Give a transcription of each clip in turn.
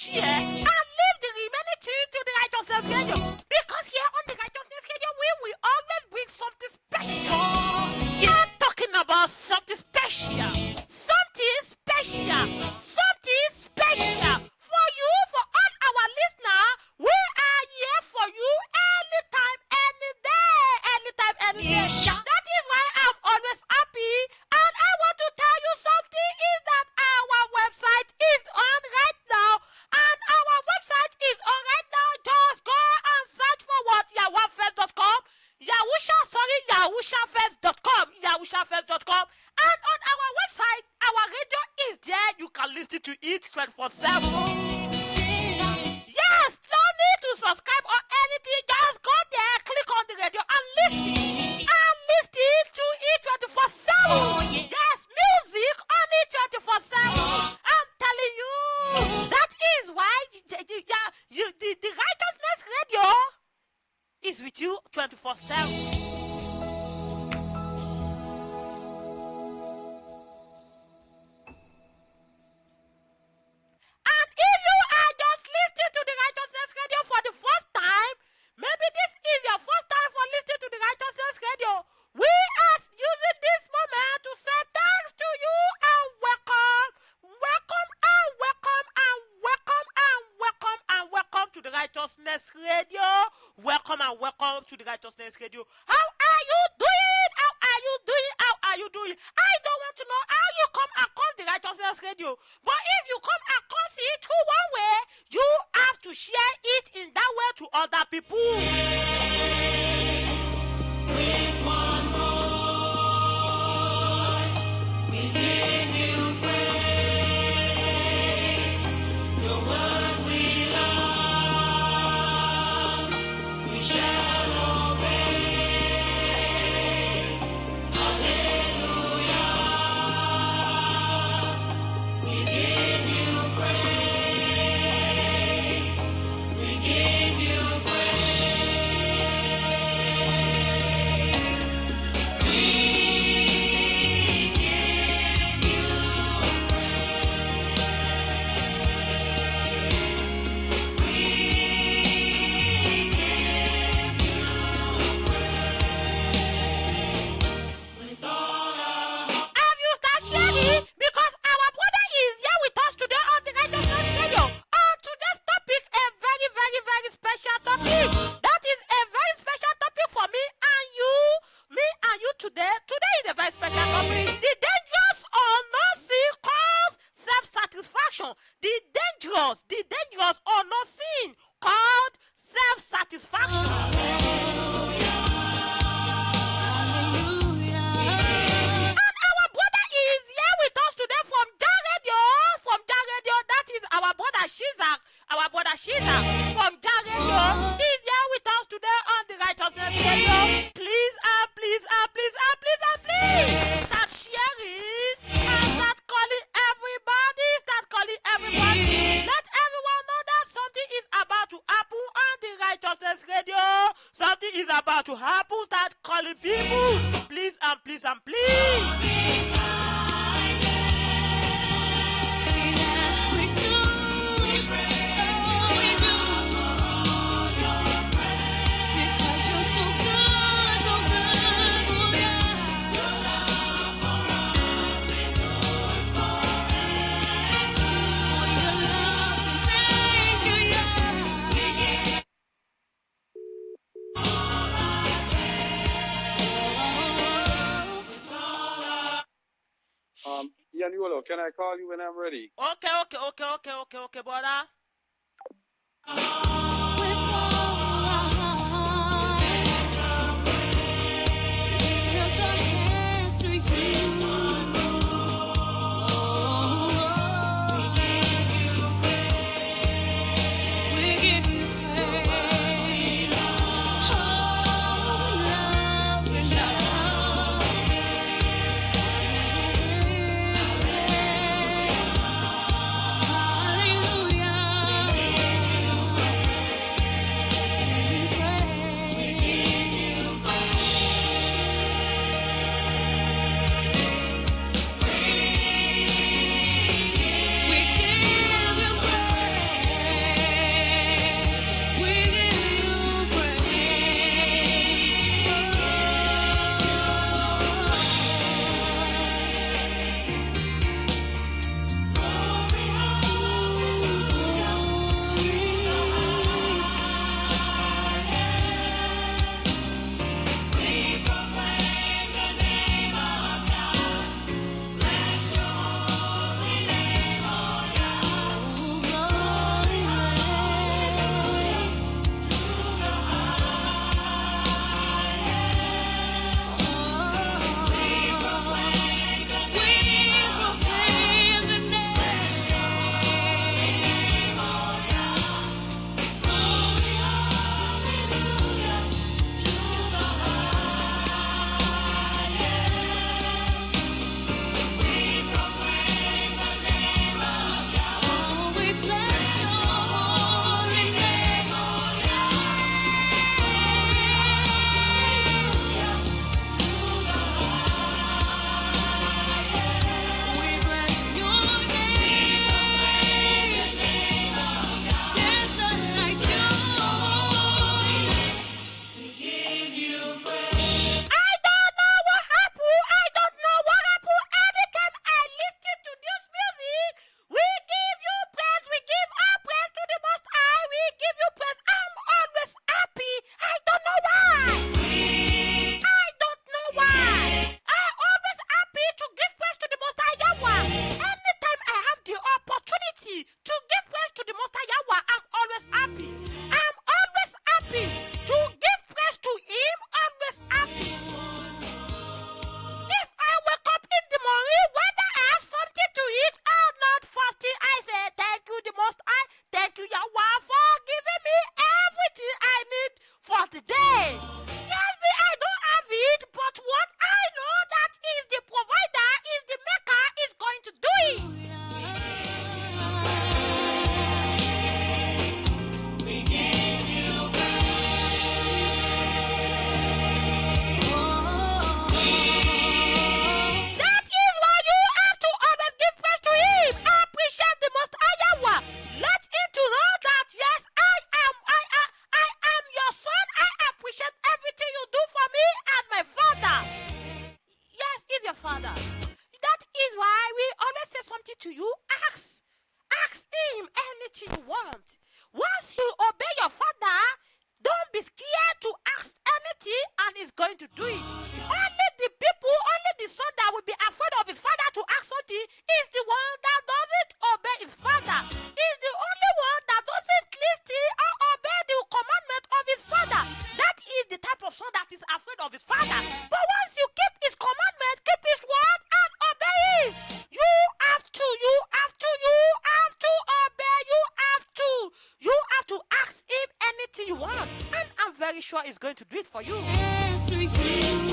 share and leave the remaining thing to the righteousness radio. Because here on the righteousness radio, we will always bring something special. I'm talking about something special. Something special. Something special. For you, for all our listeners, we are here for you anytime, any day. Anytime, any day. That is why I'm always happy. And I want to tell you something is that our website is on right now. And our website is on right now. Just go and search for what? YaHuAH.com. YaHuAH.com. YaHuAH.com. And on our website, our radio is there. You can listen to it 24/7. Yes, no need to subscribe or anything. Just go there, click on the radio and listen. And listen to it 24/7. Yes, music on it 24/7. I'm telling you, that is why the righteousness radio is with you 24/7. And if you are just listening to the righteousness radio for the first time, maybe this is your first time for listening to the righteousness radio, we are using this moment to say thanks to you and welcome, welcome and welcome and welcome and welcome and welcome to the righteousness radio. Welcome and welcome to the righteousness radio. How are you doing? How are you doing? How are you doing? I don't want to know how you come across the righteousness radio, but if you come across it through one way, you have to share it in that way to other people. With one voice, we give you praise. Your words we love, we shall obey. Hallelujah, we give you praise. We give you praise. Have you started sharing? Because our brother is here with us today on the righteousness radio. On today's topic, a very, very, very special topic. That is a very special topic for me and you. Me and you today. Today is a very special topic. The dangerous or not sin cause self-satisfaction. The dangerous or not sin called self-satisfaction. And our brother is here with us today from Jah Radio. From Jah Radio, that is our brother Chazaq. Our brother Chazaq from Jah Radio is here with us today on the righteousness radio. Please, please, please, please, please, start sharing and start calling everybody. Start calling everybody. Let everyone know that something is about to happen on the righteousness radio. Something is about to happen. Start calling people. Please and please and please. YaHuAH, can I call you when I'm ready? Okay, brother. Hallelujah. very sure He's going to do it for you. Yes, to you.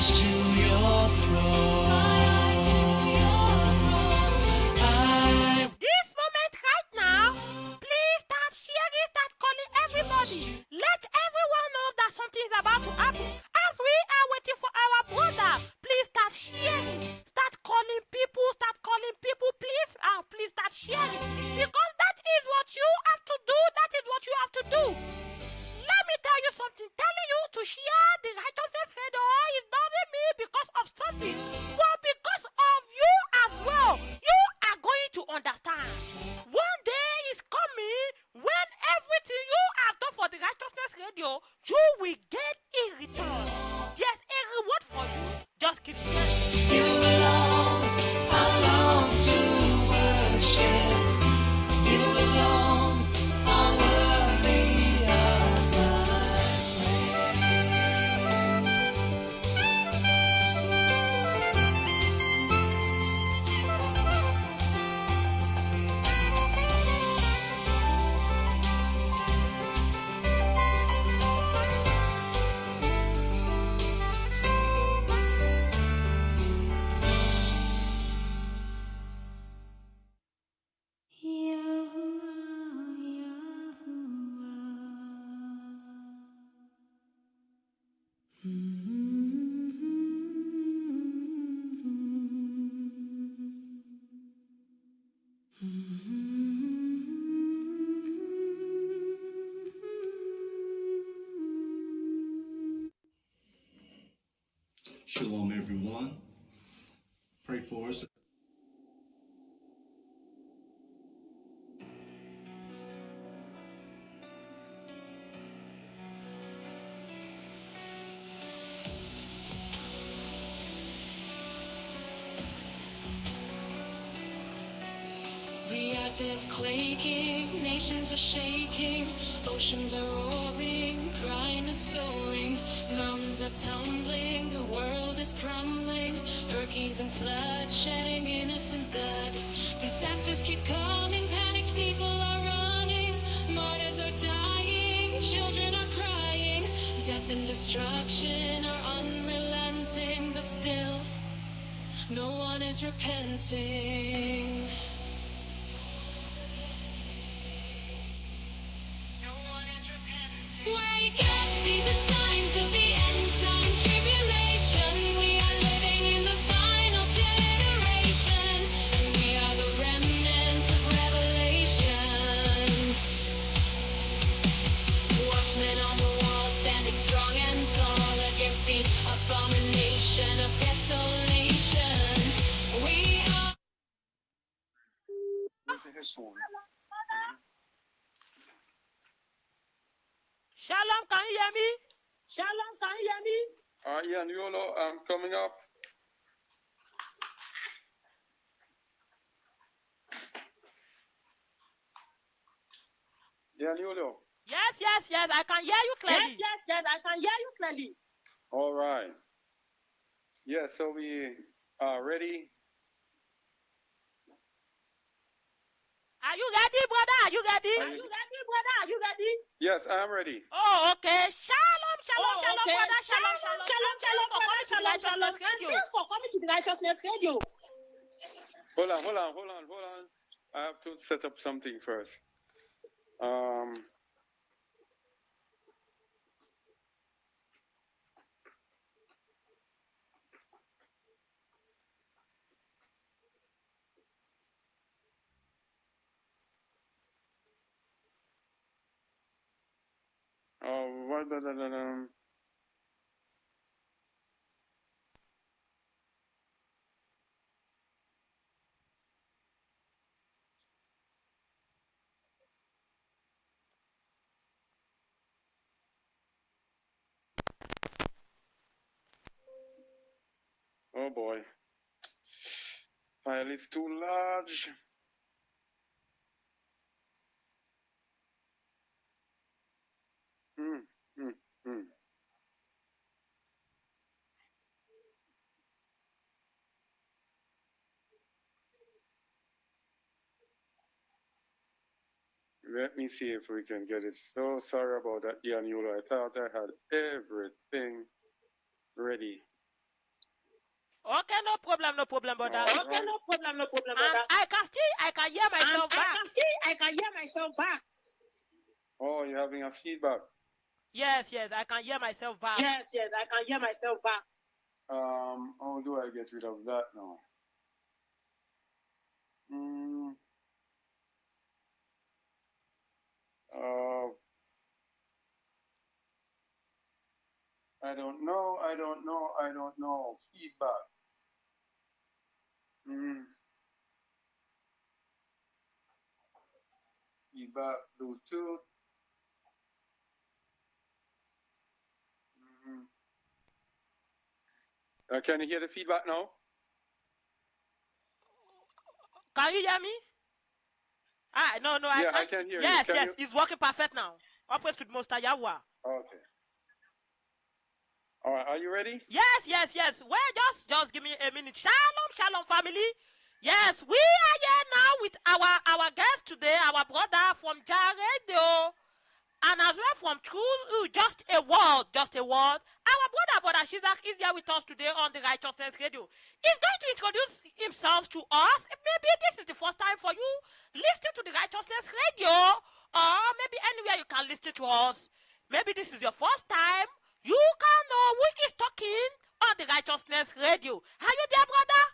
eyes to your throne. This moment right now, please start sharing, start calling everybody. Let everyone know that something is about to happen. As we are waiting for our brother, please start sharing, start calling people, please, please start sharing. Because that is what you have to do, that is what you have to do. Let me tell you something, telling you to share the righteousness radio is doesn't mean because of something, but because of you as well. You are going to understand. One day is coming when everything you have done for the righteousness radio, you will get in return. There's a reward for you. Just keep sharing. You belong, I long to worship. You belong, I'm worthy of my Shalom, everyone. Pray for us. The earth is quaking, nations are shaking, oceans are roaring, crime is soaring, mountains are tumbling, the world is crumbling, hurricanes and floods shedding innocent blood. Disasters keep coming, panicked people are running, martyrs are dying, children are crying, death and destruction are unrelenting, but still, no one is repenting. Wake up, these are signs of the end time tribulation. We are living in the final generation, and we are the remnants of Revelation. Watchmen on the wall, standing strong and tall against the abomination of desolation. We are. Shalom, can you hear me? Shalom, can you hear me? YaHuAH, I'm coming up. YaHuAH. Yes, I can hear you clearly. Yes, I can hear you clearly. All right. Yeah, so we are ready. Are you ready, brother? Are you ready? Are Are you ready, brother? Are you ready? Yes, I'm ready. Oh, okay. Shalom, Okay. brother. Shalom, brother. Shalom. And thanks for coming to the Righteousness Radio. Hold on. I have to set up something first. Oh boy. File is too large. Let me see if we can get it. So sorry about that, YaHuAH. I thought I had everything ready. Okay, no problem, brother. Okay, no problem, And brother. I can hear myself back. I can hear myself back. Oh, you're having a feedback. Yes, I can hear myself back. Yes, I can hear myself back. How do I get rid of that now? I don't know. Feedback. Feedback, Bluetooth. Can you hear the feedback now? Can you hear me? No, I can't. can hear yes, you. Yes, it's working perfect now. Upwards to the Most High YaHuAH. Okay. All right, are you ready? Yes. Well, just give me a minute. Shalom, family. Yes, we are here now with our guest today, our brother from YaHuAH, and as well from Just a Word. Our brother Chazaq is here with us today on the Righteousness Radio. He's going to introduce himself to us. Maybe this is the first time for you listening to the Righteousness Radio, or maybe anywhere you can listen to us. Maybe this is your first time. You can know who is talking on the Righteousness Radio. Are you there, brother?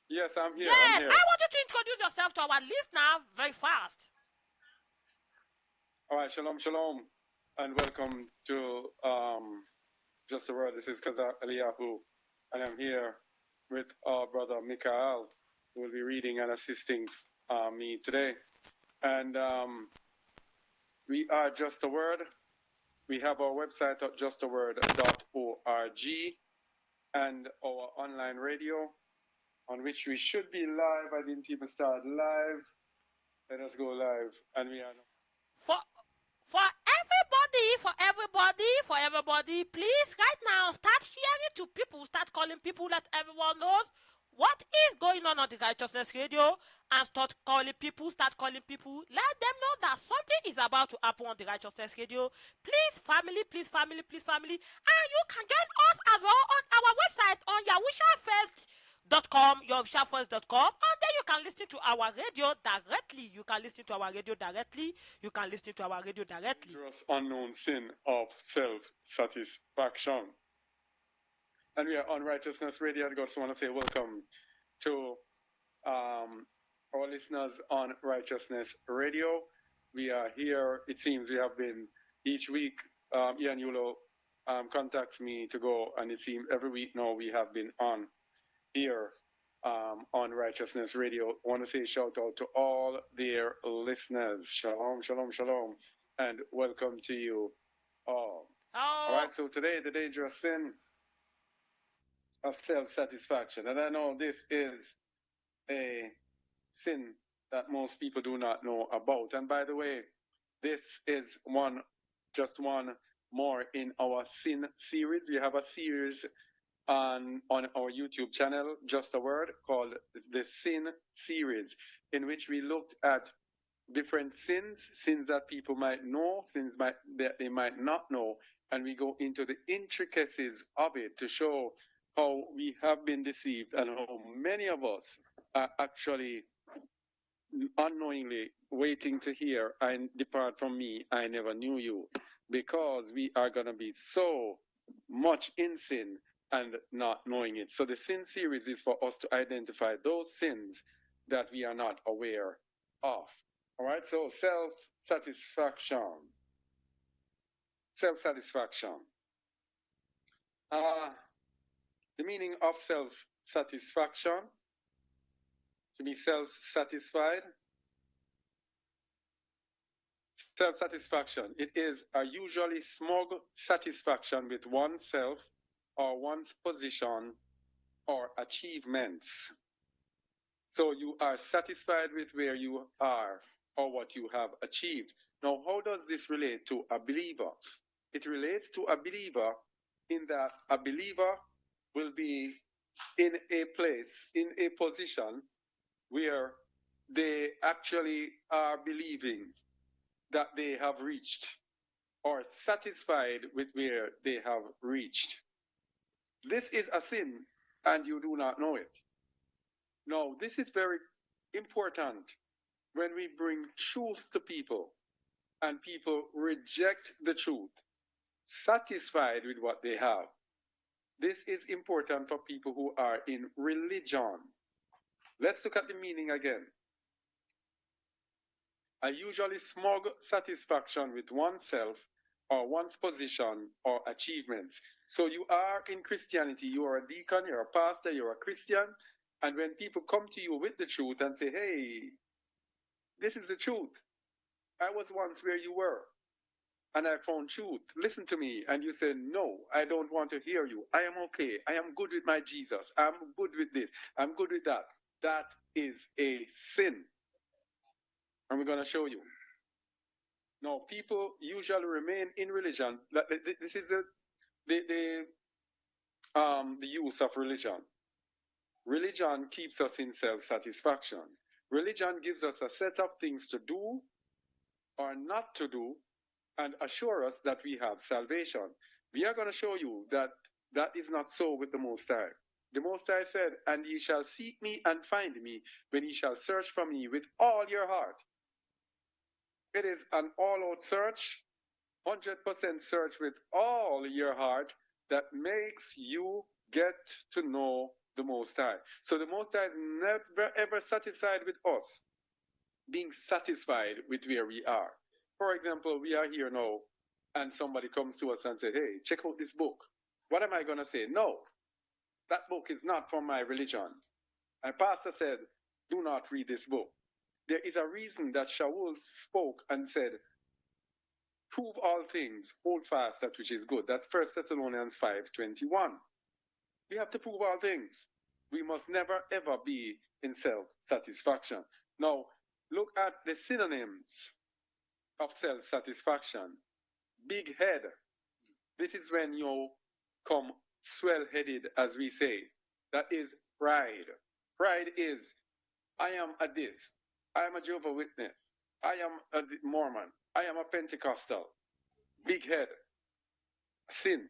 Yes, I'm here. Yes, I'm here. I want you to introduce yourself to our listener very fast. All right, shalom, and welcome to Just a Word. This is Chazaq Eliyahu, and I'm here with our brother Mikael, who will be reading and assisting me today. And we are Just a Word. We have our website at justaword.org and our online radio, on which we should be live. I didn't even start live. Let us go live, and we are. For everybody, please right now start sharing to people, start calling people that everyone knows what is going on the Righteousness Radio, and start calling people, let them know that something is about to happen on the Righteousness Radio. Please family, and you can join us as well on our website on YaHuAH.com, YaHuAH.com, and then you can listen to our radio directly. Dangerous unknown sin of self-satisfaction. And we are on Righteousness Radio. I just want to say welcome to our listeners on Righteousness Radio. We are here. It seems we have been each week. YaHuAH contacts me to go, and it seems every week now we have been on here on Righteousness Radio. I want to say shout out to all their listeners. Shalom, and welcome to you all. All right, so today, the dangerous sin of self-satisfaction. And I know this is a sin that most people do not know about. And by the way, this is just one more in our sin series. We have a series on our YouTube channel, Just a Word, called the Sin Series, in which we looked at different sins that people might know, sins that they might not know, and we go into the intricacies of it to show how we have been deceived and how many of us are actually unknowingly waiting to hear, "And depart from me, I never knew you," because we are going to be so much in sin and not knowing it. So the sin series is for us to identify those sins that we are not aware of. All right, so self-satisfaction. The meaning of self-satisfaction, to be self-satisfied. Self-satisfaction, it is a usually smug satisfaction with oneself or one's position or achievements. So you are satisfied with where you are or what you have achieved. Now, how does this relate to a believer? It relates to a believer in that a believer will be in a place, in a position where they actually are believing that they have reached or satisfied with where they have reached. This is a sin, and you do not know it. Now, this is very important when we bring truth to people, and people reject the truth, satisfied with what they have. This is important for people who are in religion. Let's look at the meaning again. A usually smug satisfaction with oneself or one's position or achievements. So you are in Christianity, you are a deacon, you're a pastor, you're a Christian, and when people come to you with the truth and say, hey, this is the truth. I was once where you were, and I found truth. Listen to me. And you say, no, I don't want to hear you. I am okay. I am good with my Jesus. I'm good with this. I'm good with that. That is a sin. And we're going to show you. Now, people usually remain in religion. This is the use of religion. Religion keeps us in self-satisfaction. Religion gives us a set of things to do or not to do and assure us that we have salvation. We are going to show you that that is not so with the Most High. The Most High said, and ye shall seek me and find me when ye shall search for me with all your heart. It is an all-out search, 100% search with all your heart that makes you get to know the Most High. So the Most High is never ever satisfied with us being satisfied with where we are. For example, we are here now and somebody comes to us and says, hey, check out this book. What am I going to say? No, that book is not from my religion. And pastor said, do not read this book. There is a reason that Shaul spoke and said, prove all things, hold fast that which is good. That's 1 Thessalonians 5:21. We have to prove all things. We must never ever be in self-satisfaction. Now, look at the synonyms of self-satisfaction. Big head. This is when you come swell-headed, as we say. That is pride. Pride is, I am a this. I am a Jehovah's Witness. I am a Mormon. I am a Pentecostal. Big head. Sin.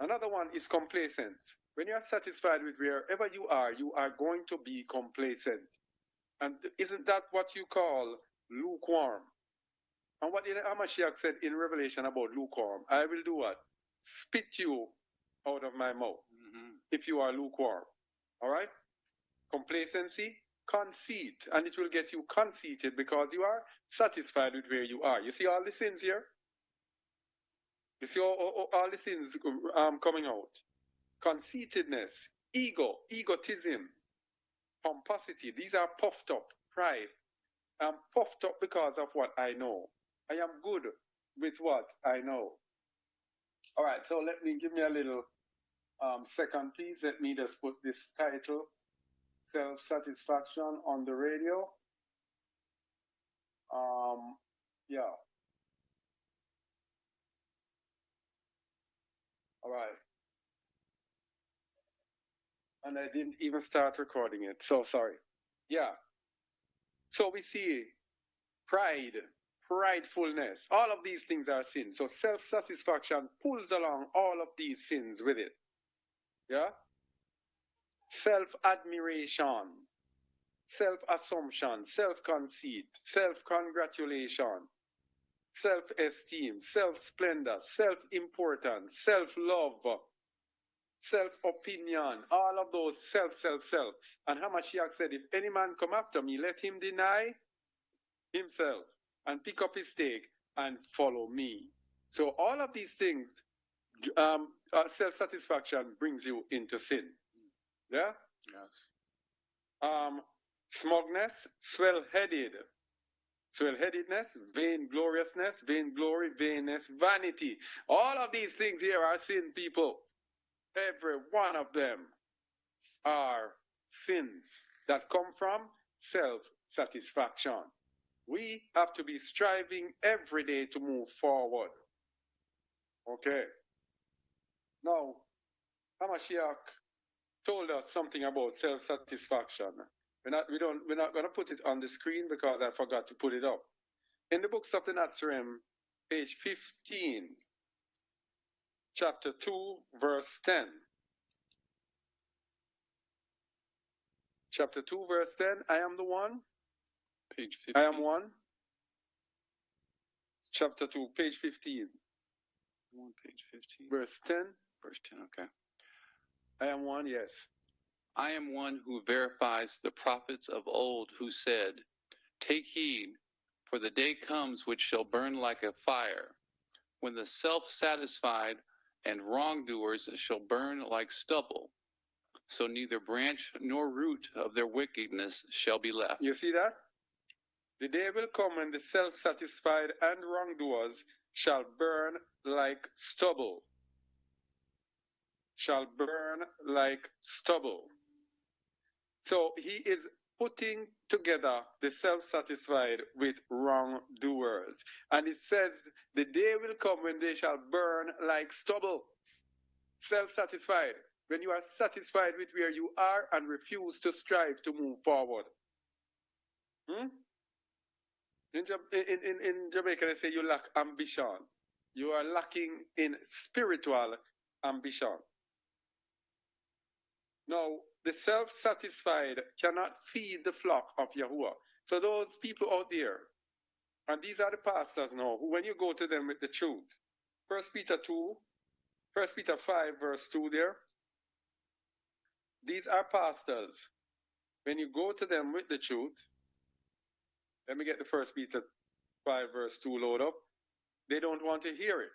Another one is complacence. When you are satisfied with wherever you are going to be complacent. And isn't that what you call lukewarm? And what Hamashiach said in Revelation about lukewarm? I will do what? Spit you out of my mouth if you are lukewarm. All right? Complacency, conceit. And it will get you conceited because you are satisfied with where you are. You see all the sins here? You see all the sins coming out. Conceitedness, ego, egotism, pomposity. These are puffed up, pride. I'm puffed up because of what I know. I am good with what I know. All right, so give me a little second, please. Let me just put this title, Self-Satisfaction on the Radio. Yeah. All right. And I didn't even start recording it, so sorry. Yeah. So we see pride, pridefulness, all of these things are sins. So self-satisfaction pulls along all of these sins with it. Yeah? Self-admiration, self-assumption, self-conceit, self-congratulation, self-esteem, self-splendor, self-importance, self-love, self-opinion, all of those self. And Hamashiach said, if any man come after me, let him deny himself and pick up his stake and follow me. So all of these things, self-satisfaction brings you into sin. Yeah? Yes. Smugness, swell-headed. Swell-headedness, vaingloriousness, vainglory, vainness, vanity. All of these things here are sin, people. Every one of them are sins that come from self-satisfaction. We have to be striving every day to move forward. Okay. Now, Hamashiach told us something about self-satisfaction. We're not going to put it on the screen because I forgot to put it up. In the books of the Nazarene, page 15, chapter 2, verse 10. Chapter 2, verse 10. I am the one. Page 15. I am one. Chapter 2, page 15. Page 15. Verse 10. Verse 10, okay. I am one, yes. I am one who verifies the prophets of old who said, take heed, for the day comes which shall burn like a fire, when the self-satisfied and wrongdoers shall burn like stubble. So neither branch nor root of their wickedness shall be left. You see that? The day will come when the self-satisfied and wrongdoers shall burn like stubble. Shall burn like stubble. So he is putting together the self-satisfied with wrongdoers. And it says the day will come when they shall burn like stubble. Self-satisfied. When you are satisfied with where you are and refuse to strive to move forward. In Jamaica, they say you lack ambition. You are lacking in spiritual ambition. Now, the self-satisfied cannot feed the flock of YaHuAH. So those people out there, and these are the pastors now, who when you go to them with the truth, 1 Peter 5, verse 2 there, these are pastors. When you go to them with the truth, let me get the 1 Peter 5, verse 2 load up, they don't want to hear it.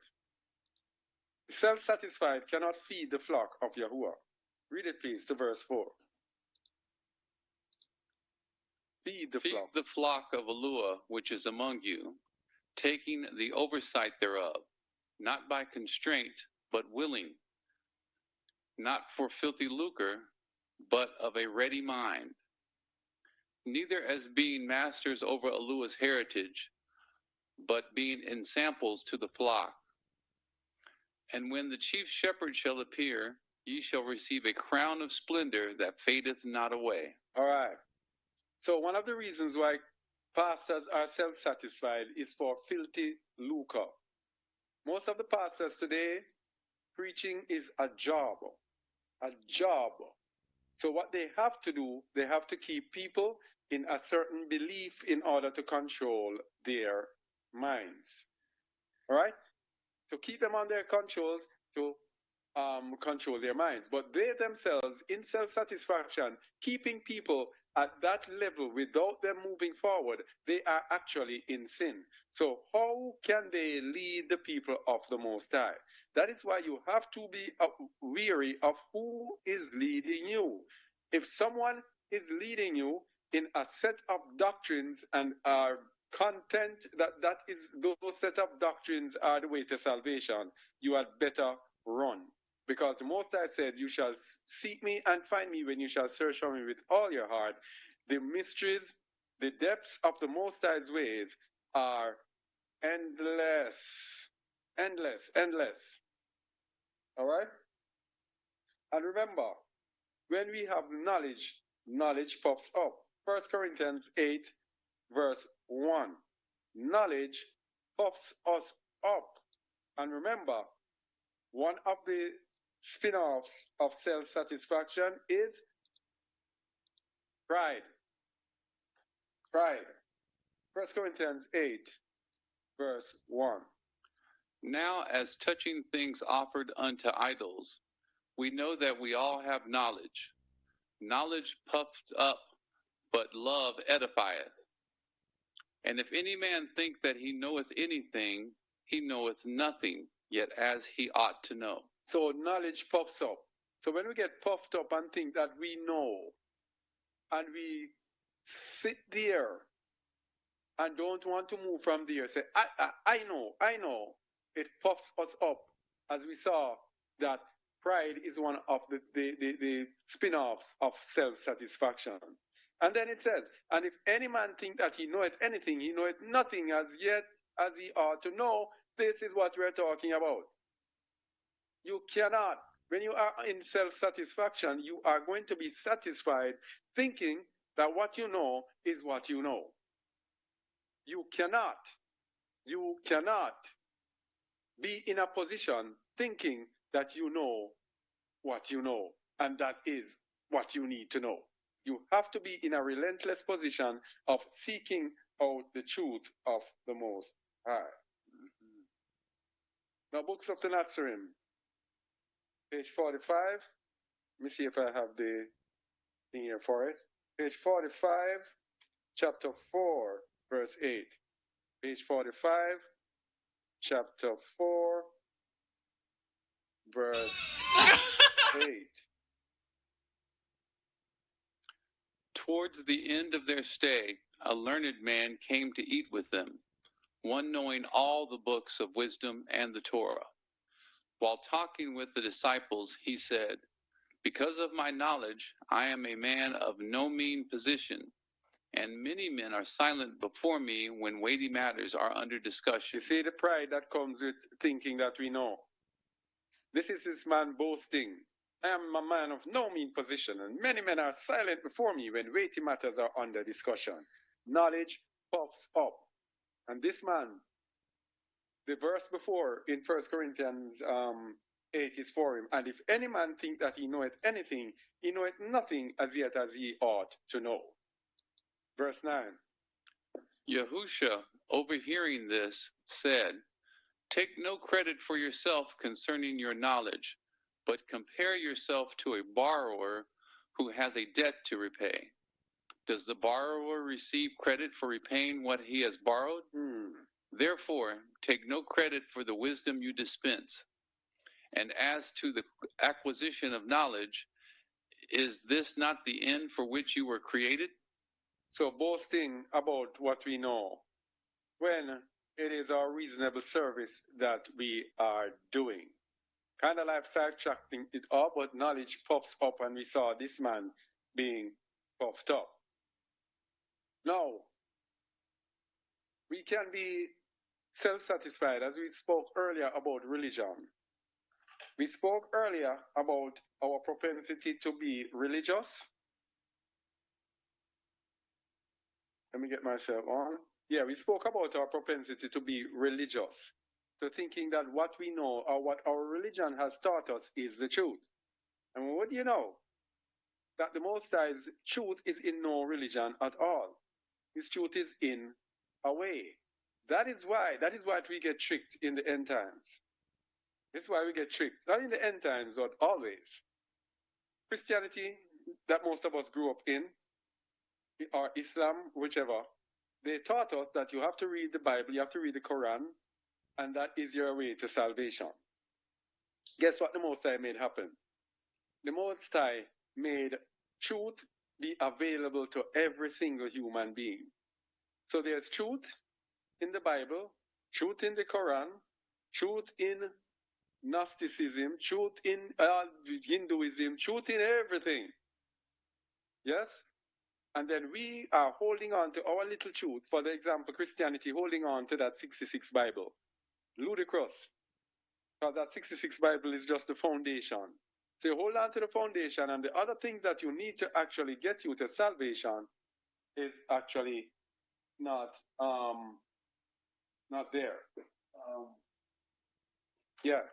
The self-satisfied cannot feed the flock of YaHuAH. Read it, please, to verse 4. Feed the flock of YaHuAH which is among you, taking the oversight thereof, not by constraint, but willing, not for filthy lucre, but of a ready mind, neither as being masters over YaHuAH's heritage, but being ensamples to the flock. And when the chief shepherd shall appear, ye shall receive a crown of splendor that fadeth not away. All right. So one of the reasons why pastors are self-satisfied is for filthy lucre. Most of the pastors today, preaching is a job. A job. So what they have to do, they have to keep people in a certain belief in order to control their minds. All right? To keep them on their controls, to control their minds. But they themselves, in self-satisfaction, keeping people at that level without them moving forward, they are actually in sin. So how can they lead the people of the Most High? That is why you have to be wary of who is leading you. If someone is leading you in a set of doctrines and content that is those set of doctrines are the way to salvation, you had better run. Because the Most High said, you shall seek me and find me when you shall search for me with all your heart. The mysteries, the depths of the Most High's ways are endless. Endless, endless. All right? And remember, when we have knowledge, knowledge puffs up. 1 Corinthians 8, verse 1. Knowledge puffs us up. And remember, one of the spin-offs of self-satisfaction is pride. Pride. 1 Corinthians 8, verse 1. Now, as touching things offered unto idols, we know that we all have knowledge. Knowledge puffed up, but love edifieth. And if any man think that he knoweth anything, he knoweth nothing, yet as he ought to know. So knowledge puffs up. So when we get puffed up and think that we know, and we sit there and don't want to move from there, say, I know, it puffs us up. As we saw that pride is one of the spin-offs of self-satisfaction. And then it says, and if any man think that he knoweth anything, he knoweth nothing as yet as he ought to know. This is what we're talking about. You cannot, when you are in self-satisfaction, you are going to be satisfied thinking that what you know is what you know. You cannot be in a position thinking that you know what you know, and that is what you need to know. You have to be in a relentless position of seeking out the truth of the Most High. Now, Books of the Nazarene, page 45. Let me see if I have the thing here for it. Page 45, chapter 4, verse 8. Page 45, chapter 4, verse 8. Towards the end of their stay, a learned man came to eat with them, one knowing all the books of wisdom and the Torah. While talking with the disciples, he said, "Because of my knowledge, I am a man of no mean position, and many men are silent before me when weighty matters are under discussion." You see the pride that comes with thinking that we know. This is this man boasting. I am a man of no mean position, and many men are silent before me when weighty matters are under discussion. Knowledge puffs up. And this man, the verse before in 1 Corinthians 8 is for him. And if any man think that he knoweth anything, he knoweth nothing as yet as he ought to know. Verse 9. YaHuAH, overhearing this, said, "Take no credit for yourself concerning your knowledge, but compare yourself to a borrower who has a debt to repay. Does the borrower receive credit for repaying what he has borrowed? Therefore, take no credit for the wisdom you dispense. And as to the acquisition of knowledge, is this not the end for which you were created?" So boasting about what we know, when it is our reasonable service that we are doing. Kind of like sidetracking it up, but knowledge puffs up, and we saw this man being puffed up. Now, we can be self-satisfied, as we spoke earlier about religion. We spoke earlier about our propensity to be religious. Let me get myself on. Yeah, we spoke about our propensity to be religious. To thinking that what we know or what our religion has taught us is the truth. And what do you know? That the Most High's truth is in no religion at all. His truth is in a way. That is why we get tricked in the end times. This is why we get tricked. Not in the end times, but always. Christianity, that most of us grew up in, or Islam, whichever, they taught us that you have to read the Bible, you have to read the Quran, and that is your way to salvation. Guess what the Most High made happen? The Most High made truth be available to every single human being. So there's truth in the Bible, truth in the Quran, truth in Gnosticism, truth in Hinduism, truth in everything. Yes? And then we are holding on to our little truth. For the example, Christianity holding on to that 66 Bible. Ludicrous. Because that 66 Bible is just the foundation. So you hold on to the foundation, and the other things that you need to actually get you to salvation is actually not there. Yeah.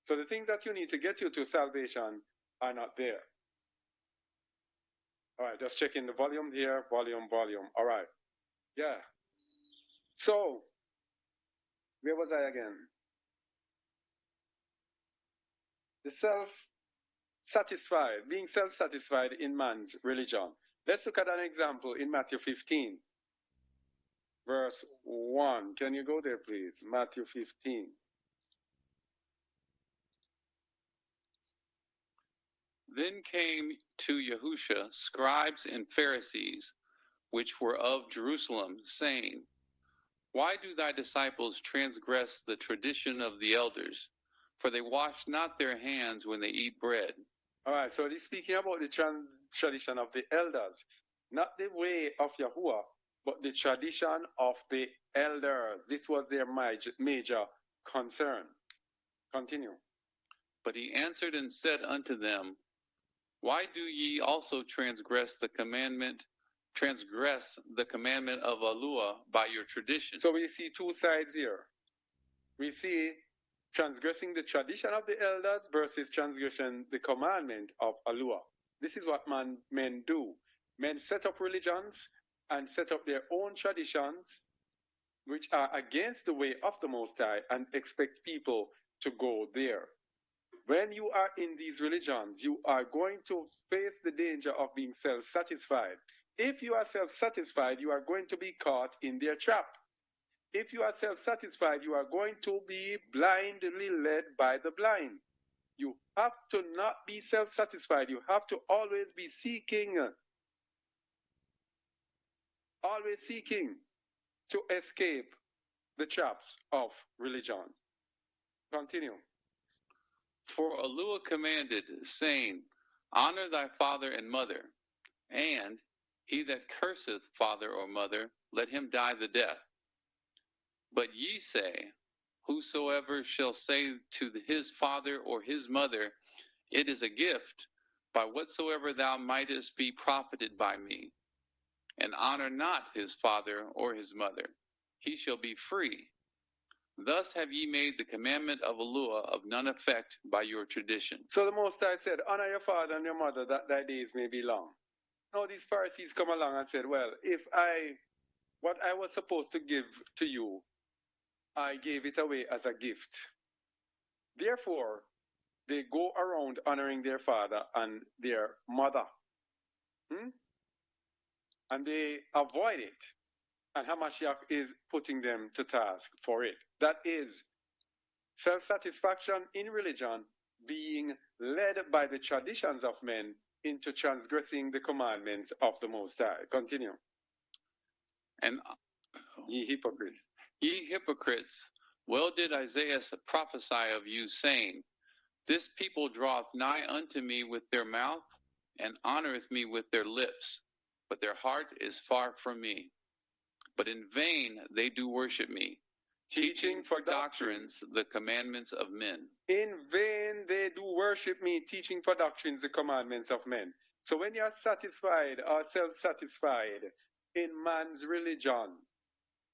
So the things that you need to get you to salvation are not there. All right, just checking the volume here. Volume. All right. Yeah. So, where was I again? The self-satisfied, being self-satisfied in man's religion. Let's look at an example in Matthew 15, verse 1. Can you go there, please? Matthew 15. Then came to YaHuAH scribes and Pharisees, which were of Jerusalem, saying, "Why do thy disciples transgress the tradition of the elders? For they wash not their hands when they eat bread." All right, so he's speaking about the tradition of the elders. Not the way of YaHuAH, but the tradition of the elders. This was their major concern. Continue. But he answered and said unto them, "Why do ye also transgress the commandment of YaHuAH by your tradition?" So we see two sides here. We see transgressing the tradition of the elders versus transgressing the commandment of YaHuAH. This is what men do. Men set up religions and set up their own traditions which are against the way of the Most High and expect people to go there. When you are in these religions, you are going to face the danger of being self-satisfied. If you are self-satisfied, you are going to be caught in their trap. If you are self-satisfied, you are going to be blindly led by the blind. You have to not be self-satisfied. You have to always be seeking to escape the traps of religion. Continue. For YaHuAH commanded, saying, Honor thy father and mother, and he that curseth father or mother, let him die the death. But ye say, Whosoever shall say to his father or his mother, It is a gift, by whatsoever thou mightest be profited by me, and honor not his father or his mother, he shall be free. Thus have ye made the commandment of YaHuAH of none effect by your tradition. So the Most High said, Honor your father and your mother, that thy days may be long. Now these Pharisees come along and said, well, what I was supposed to give to you, I gave it away as a gift. Therefore, they go around honoring their father and their mother. And they avoid it. And HaMashiach is putting them to task for it. That is self-satisfaction in religion being led by the traditions of men into transgressing the commandments of the Most High. Continue. And ye hypocrites. Ye hypocrites, well did Isaiah prophesy of you, saying, This people draweth nigh unto me with their mouth, and honoreth me with their lips, but their heart is far from me. But in vain they do worship me, teaching for doctrines the commandments of men. In vain they do worship me, teaching for doctrines the commandments of men. So when you are satisfied or self-satisfied in man's religion,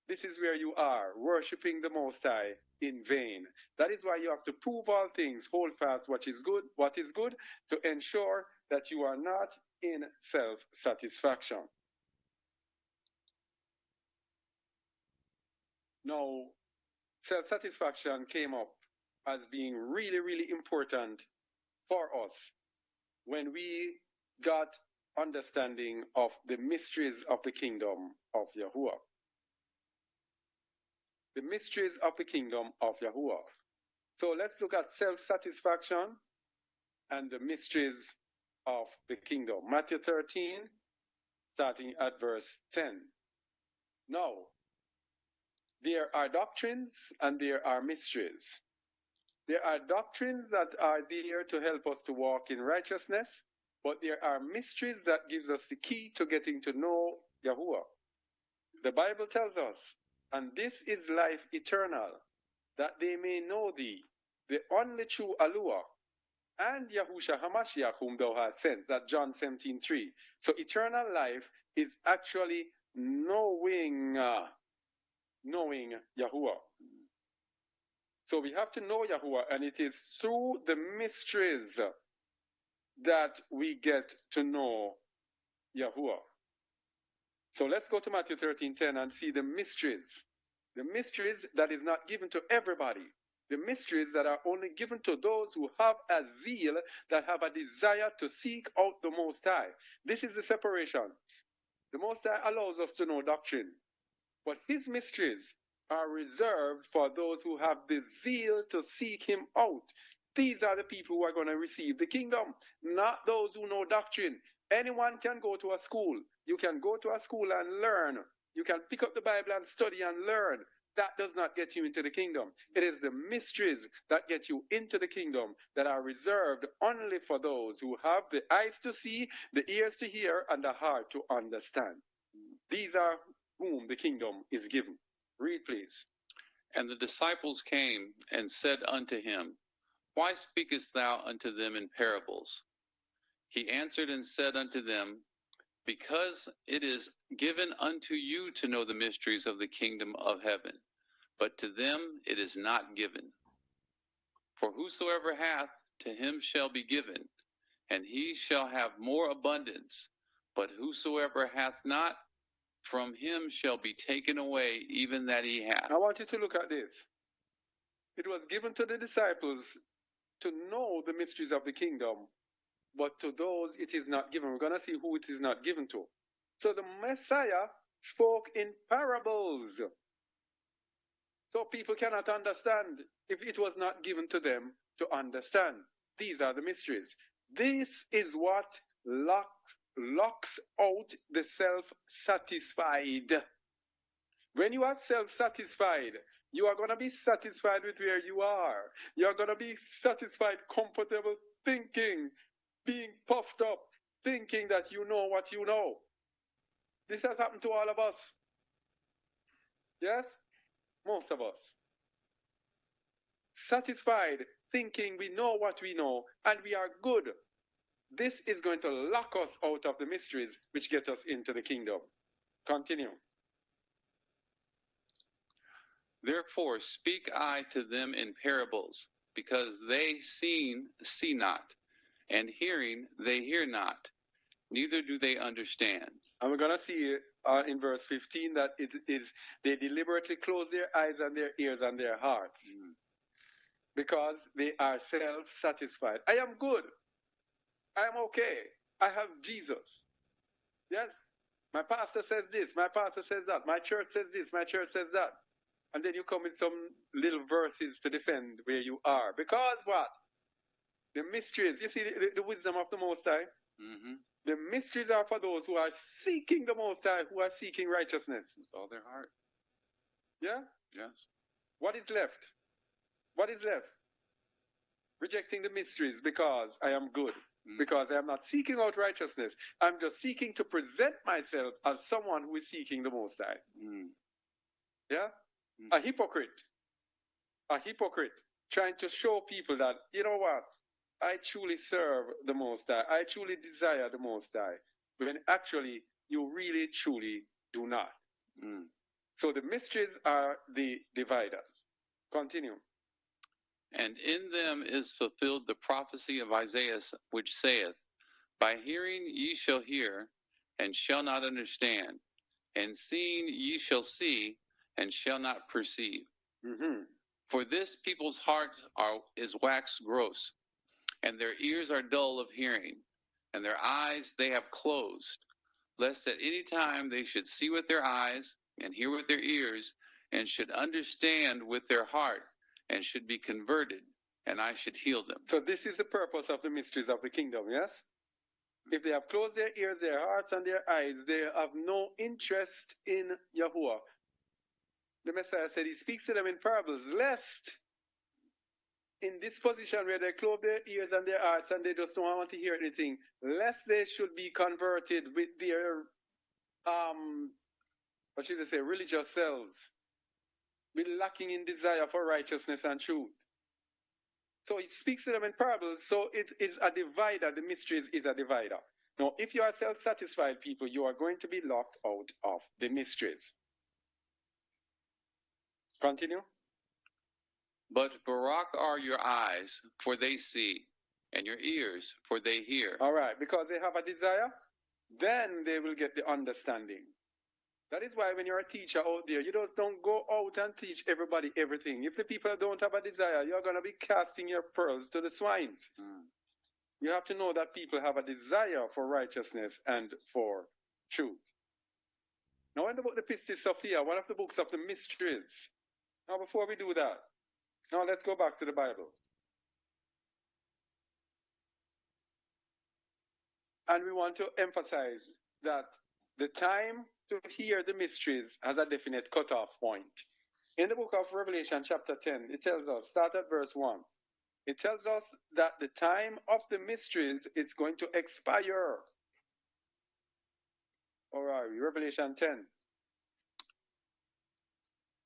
this is where you are, worshiping the Most High in vain. That is why you have to prove all things, hold fast what is good, to ensure that you are not in self-satisfaction. Now, self-satisfaction came up as being really, really important for us when we got understanding of the mysteries of the kingdom of YaHuAH. The mysteries of the kingdom of YaHuAH. So let's look at self-satisfaction and the mysteries of the kingdom. Matthew 13, starting at verse 10. Now, there are doctrines and there are mysteries. There are doctrines that are there to help us to walk in righteousness, but there are mysteries that gives us the key to getting to know YaHuAH. The Bible tells us, and this is life eternal, that they may know thee, the only true YaHuAH, and Yahushua HaMashiach, whom thou hast sent. That's John 17:3. So eternal life is actually knowing YaHuAH. So we have to know YaHuAH, and it is through the mysteries that we get to know YaHuAH. So let's go to Matthew 13:10 and see the mysteries. The mysteries that is not given to everybody. The mysteries that are only given to those who have a zeal, that have a desire to seek out the Most High. This is the separation. The Most High allows us to know doctrine, but his mysteries are reserved for those who have the zeal to seek him out. These are the people who are going to receive the kingdom, not those who know doctrine. Anyone can go to a school. You can go to a school and learn. You can pick up the Bible and study and learn. That does not get you into the kingdom. It is the mysteries that get you into the kingdom that are reserved only for those who have the eyes to see, the ears to hear, and the heart to understand. These are whom the kingdom is given. Read, please. And the disciples came and said unto him, Why speakest thou unto them in parables? He answered and said unto them, Because it is given unto you to know the mysteries of the kingdom of heaven, but to them it is not given. For whosoever hath, to him shall be given, and he shall have more abundance. But whosoever hath not, from him shall be taken away even that he hath. I want you to look at this. It was given to the disciples to know the mysteries of the kingdom, but to those it is not given. We're going to see who it is not given to. So the Messiah spoke in parables. So people cannot understand if it was not given to them to understand. These are the mysteries. This is what locks out the self-satisfied. When you are self-satisfied, you are going to be satisfied with where you are. You are going to be satisfied, comfortable, thinking, being puffed up, thinking that you know what you know. This has happened to all of us. Yes? Most of us. Satisfied, thinking we know what we know, and we are good. This is going to lock us out of the mysteries which get us into the kingdom. Continue. Therefore speak I to them in parables, because they see not, and hearing they hear not, neither do they understand. And we're going to see in verse 15 that it is they deliberately close their eyes and their ears and their hearts because they are self-satisfied. I am good. I am okay. I have Jesus. Yes. My pastor says this. My pastor says that. My church says this. My church says that. And then you come with some little verses to defend where you are. Because what? The mysteries. You see the wisdom of the Most High? Mm-hmm. The mysteries are for those who are seeking the Most High, who are seeking righteousness. With all their heart. Yeah? Yes. What is left? What is left? Rejecting the mysteries because I am good. Because I am not seeking out righteousness. I'm just seeking to present myself as someone who is seeking the Most High. Yeah? A hypocrite. A hypocrite. Trying to show people that, you know what? I truly serve the Most High. I truly desire the Most High. When actually, you really, truly do not. So the mysteries are the dividers. Continue. And in them is fulfilled the prophecy of Isaiah, which saith, By hearing ye shall hear, and shall not understand, and seeing ye shall see, and shall not perceive. For this people's heart is waxed gross, and their ears are dull of hearing, and their eyes they have closed, lest at any time they should see with their eyes, and hear with their ears, and should understand with their heart, and should be converted, and I should heal them. So this is the purpose of the mysteries of the kingdom, yes? If they have closed their ears, their hearts, and their eyes, they have no interest in YaHuAH. The Messiah said he speaks to them in parables, lest in this position where they close their ears and their hearts and they just don't want to hear anything, lest they should be converted with their, what should I say, religious selves, be lacking in desire for righteousness and truth. So it speaks to them in parables, so it is a divider. The mysteries is a divider. Now, if you are self-satisfied people, you are going to be locked out of the mysteries. Continue. But Barak are your eyes, for they see, and your ears, for they hear. All right, because they have a desire, then they will get the understanding. That is why when you're a teacher out there, you just don't go out and teach everybody everything. If the people don't have a desire, you're going to be casting your pearls to the swines. You have to know that people have a desire for righteousness and for truth. Now in the book, the Pistis Sophia, one of the books of the mysteries. Now before we do that, now let's go back to the Bible. And we want to emphasize that the time to hear the mysteries has a definite cutoff point. In the book of Revelation chapter 10, it tells us, start at verse 1. It tells us that the time of the mysteries is going to expire. All right, Revelation 10.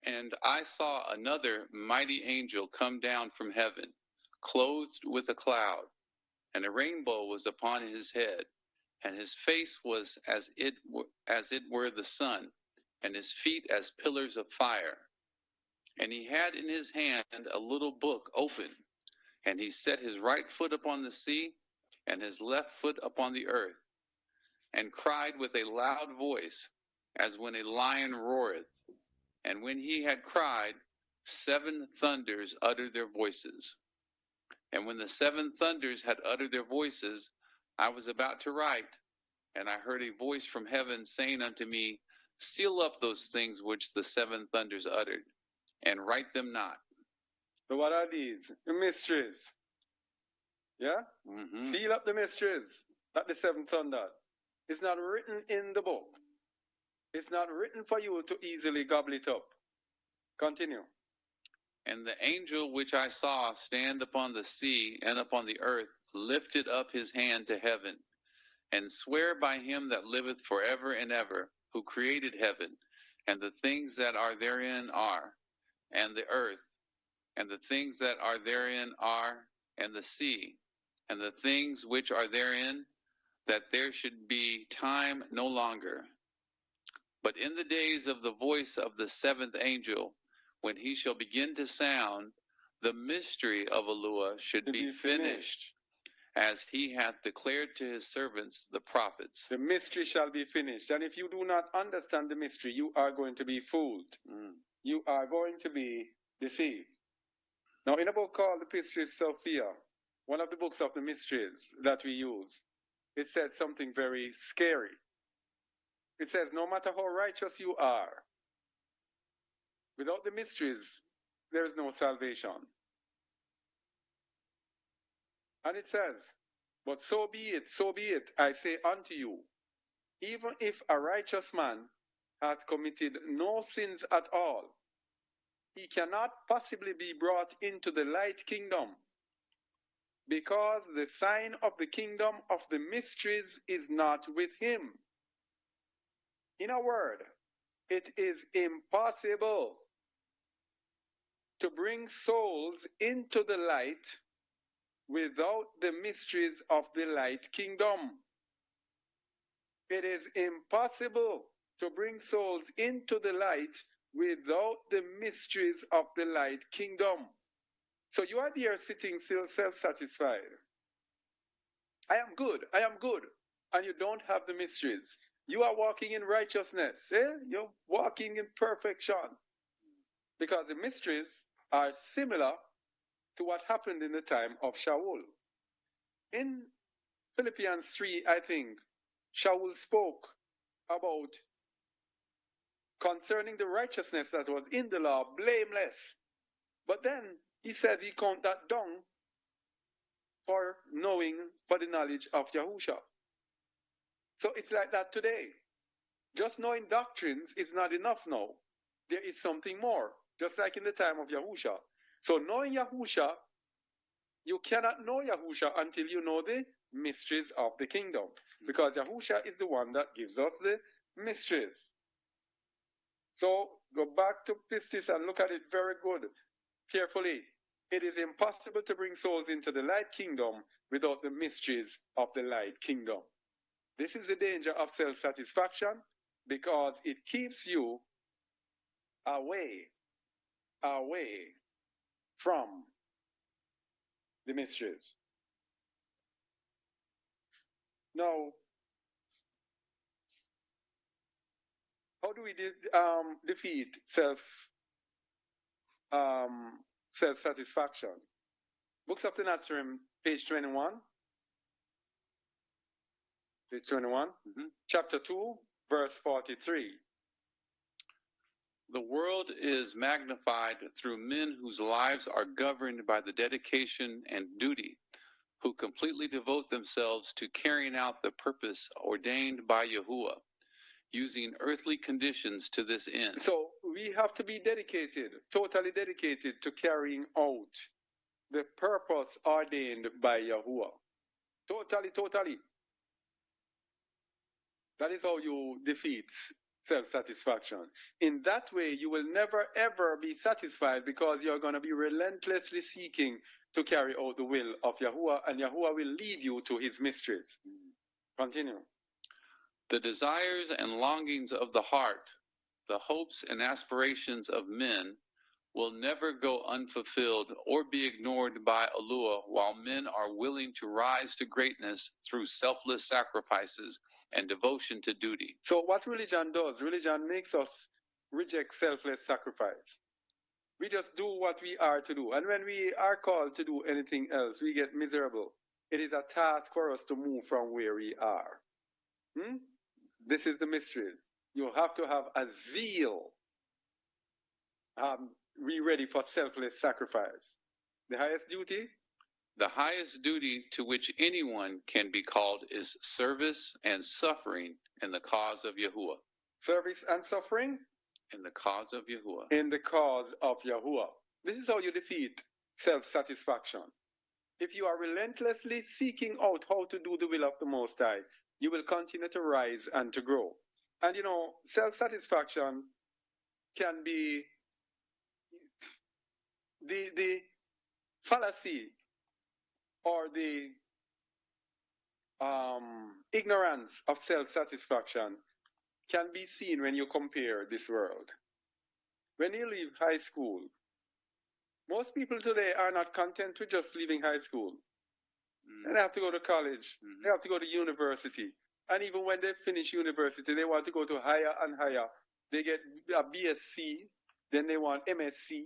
And I saw another mighty angel come down from heaven, clothed with a cloud, and a rainbow was upon his head, and his face was as it were the sun, and his feet as pillars of fire. And he had in his hand a little book open, and he set his right foot upon the sea, and his left foot upon the earth. and cried with a loud voice, as when a lion roareth. And when he had cried, 7 thunders uttered their voices. And when the 7 thunders had uttered their voices, I was about to write, and I heard a voice from heaven saying unto me, Seal up those things which the 7 thunders uttered, and write them not. So what are these? The mysteries. Yeah? Mm-hmm. Seal up the mysteries that the 7 thundered. It's not written in the book. It's not written for you to easily gobble it up. Continue. And the angel which I saw stand upon the sea and upon the earth lifted up his hand to heaven, and sware by him that liveth forever and ever, who created heaven, and the things that are therein are, and the earth, and the things that are therein are, and the sea, and the things which are therein, that there should be time no longer. But in the days of the voice of the 7th angel, when he shall begin to sound, the mystery of YaHuAH should be finished, as he hath declared to his servants the prophets. The mystery shall be finished. And if you do not understand the mystery, you are going to be fooled. You are going to be deceived. Now, in a book called The Mystery of Sophia, one of the books of the mysteries that we use, it says something very scary. It says, no matter how righteous you are, without the mysteries, there is no salvation. And it says, but so be it, I say unto you, even if a righteous man hath committed no sins at all, he cannot possibly be brought into the light kingdom, because the sign of the kingdom of the mysteries is not with him. In a word, it is impossible to bring souls into the light without the mysteries of the light kingdom. It is impossible to bring souls into the light without the mysteries of the light kingdom. So you are there sitting still self-satisfied. I am good, and you don't have the mysteries. You are walking in righteousness. You're walking in perfection. Because the mysteries are similar to what happened in the time of Shaul. In Philippians 3, I think, Shaul spoke about concerning the righteousness that was in the law, blameless. But then he said he count that down for the knowledge of YaHuAH. So it's like that today. Just knowing doctrines is not enough now. There is something more, just like in the time of YaHuAH. So knowing YaHuAH, you cannot know YaHuAH until you know the mysteries of the kingdom. Because YaHuAH is the one that gives us the mysteries. So go back to this and look at it very good, carefully. It is impossible to bring souls into the light kingdom without the mysteries of the light kingdom. This is the danger of self-satisfaction, because it keeps you away from the mysteries. Now, how do we defeat self-satisfaction? Books of the Nazarene, page 21. Page 21. Chapter 2, verse 43. The world is magnified through men whose lives are governed by the dedication and duty, who completely devote themselves to carrying out the purpose ordained by YaHuAH, using earthly conditions to this end. So we have to be dedicated, totally dedicated to carrying out the purpose ordained by YaHuAH. Totally. That is how you defeat self-satisfaction. In that way, you will never ever be satisfied, because you're going to be relentlessly seeking to carry out the will of YaHuAH, and YaHuAH will lead you to his mysteries. Continue. The desires and longings of the heart, the hopes and aspirations of men, will never go unfulfilled or be ignored by YaHuAH while men are willing to rise to greatness through selfless sacrifices and devotion to duty. So what religion does, religion makes us reject selfless sacrifice. We just do what we are to do. And when we are called to do anything else, we get miserable. It is a task for us to move from where we are. This is the mysteries. You have to have a zeal. Be ready for selfless sacrifice. The highest duty? The highest duty to which anyone can be called is service and suffering in the cause of YaHuAH. Service and suffering? In the cause of YaHuAH. In the cause of YaHuAH. This is how you defeat self-satisfaction. If you are relentlessly seeking out how to do the will of the Most High, you will continue to rise and to grow. And self-satisfaction can be the fallacy or the ignorance of self-satisfaction can be seen when you compare this world. When you leave high school, most people today are not content with just leaving high school. They have to go to college. They have to go to university. And even when they finish university, they want to go to higher and higher. They get a BSc, then they want MSc,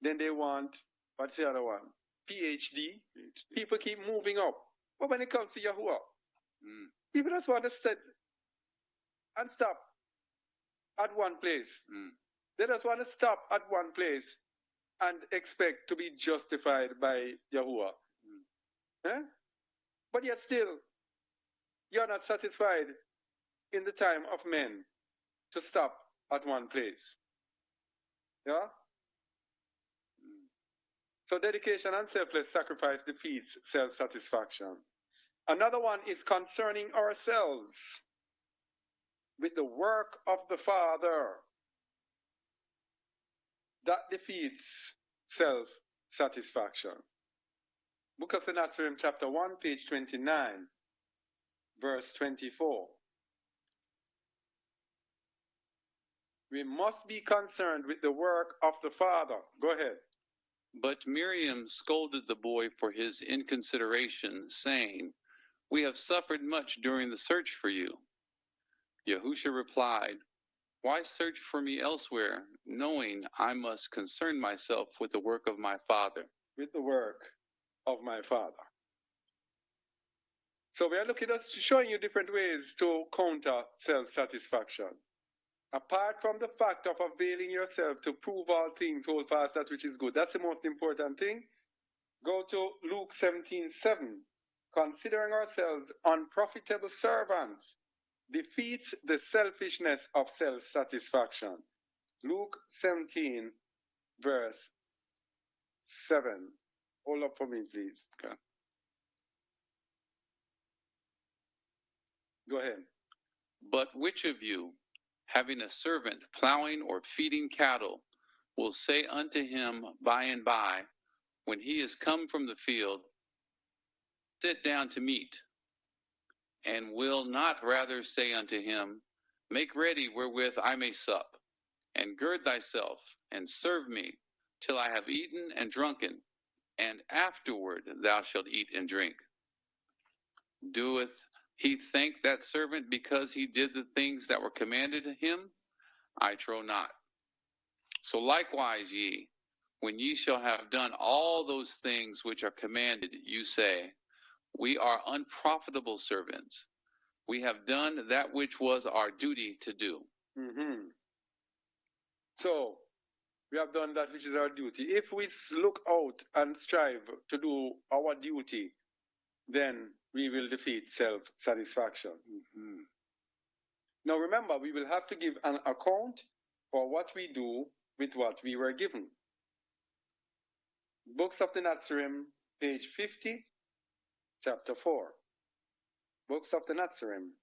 then they want, what's the other one? PhD. People keep moving up. But when it comes to YaHuAH, people just want to sit and stop at one place. They just want to stop at one place and expect to be justified by YaHuAH. But yet still, you're not satisfied in the time of men to stop at one place. Yeah? So dedication and selfless sacrifice defeats self-satisfaction. Another one is concerning ourselves with the work of the Father. That defeats self-satisfaction. Book of the Nazarene, chapter 1, page 29, verse 24. We must be concerned with the work of the Father. Go ahead. But Miriam scolded the boy for his inconsideration, saying, "We have suffered much during the search for you." YaHuAH replied, "Why search for me elsewhere, knowing I must concern myself with the work of my Father?" With the work of my Father. So we are looking at showing you different ways to counter self-satisfaction. Apart from the fact of availing yourself to prove all things, hold fast that which is good. That's the most important thing. Go to Luke 17:7. Considering ourselves unprofitable servants defeats the selfishness of self-satisfaction. Luke 17, verse 7. Hold up for me, please. Okay. Go ahead. But which of you, having a servant plowing or feeding cattle, will say unto him by and by, when he is come from the field, "Sit down to meat," and will not rather say unto him, "Make ready wherewith I may sup, and gird thyself, and serve me, till I have eaten and drunken, and afterward thou shalt eat and drink"? Doeth he thank that servant because he did the things that were commanded him? I trow not. So likewise ye, when ye shall have done all those things which are commanded, you say, "We are unprofitable servants. We have done that which was our duty to do." So, we have done that which is our duty. If we look out and strive to do our duty, then we will defeat self-satisfaction. Now remember, we will have to give an account for what we do with what we were given. Books of the Nazarene, page 50, chapter 4. Books of the Nazarene,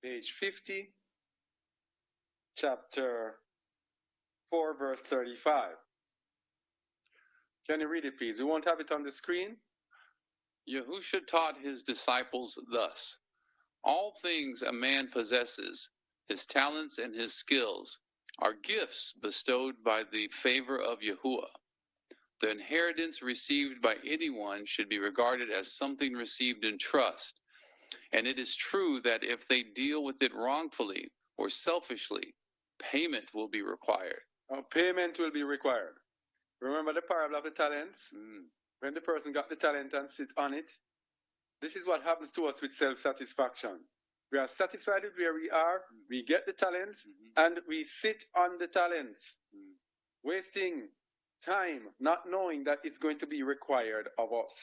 page 50, chapter 4, verse 35. Can you read it, please? We won't have it on the screen. YaHuAH taught his disciples thus: "All things a man possesses, his talents and his skills, are gifts bestowed by the favor of YaHuAH. The inheritance received by anyone should be regarded as something received in trust, and it is true that if they deal with it wrongfully or selfishly, payment will be required. Payment will be required. Remember the parable of the talents? When the person got the talent and sit on it, this is what happens to us with self-satisfaction. We are satisfied with where we are, we get the talents, and we sit on the talents, wasting time, not knowing that it's going to be required of us.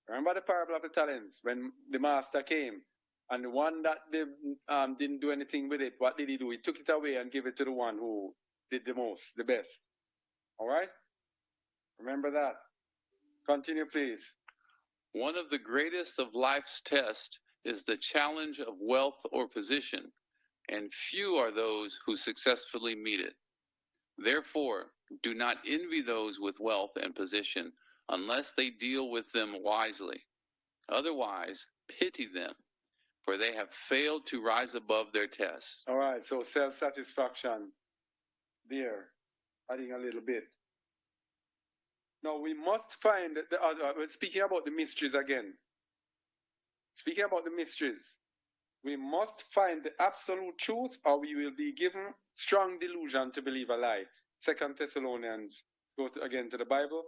Remember the parable of the talents, when the master came, and the one that didn't do anything with it, what did he do? He took it away and gave it to the one who did the most, the best. All right? Remember that. Continue, please. One of the greatest of life's tests is the challenge of wealth or position, and few are those who successfully meet it. Therefore, do not envy those with wealth and position, unless they deal with them wisely. Otherwise, pity them, for they have failed to rise above their test. All right, so self-satisfaction there, adding a little bit. Now, we must find the other, we're speaking about the mysteries again. Speaking about the mysteries, we must find the absolute truth, or we will be given strong delusion to believe a lie. 2 Thessalonians, go again to the Bible.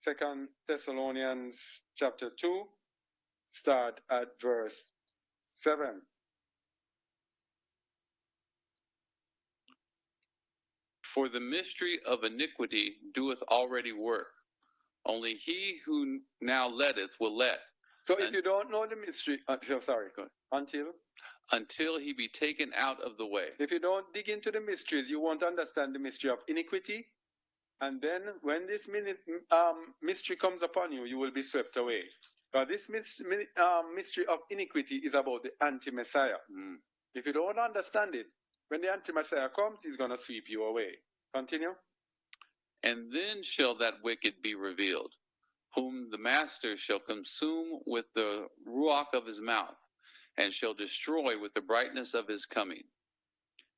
2 Thessalonians chapter 2, start at verse 7. For the mystery of iniquity doeth already work. Only he who now letteth will let. So if you don't know the mystery, until he be taken out of the way. If you don't dig into the mysteries, you won't understand the mystery of iniquity. And then when this mystery comes upon you, you will be swept away. But this mystery of iniquity is about the anti-Messiah. If you don't understand it, when the anti-Messiah comes, he's going to sweep you away. Continue. And then shall that wicked be revealed, whom the master shall consume with the ruach of his mouth, and shall destroy with the brightness of his coming.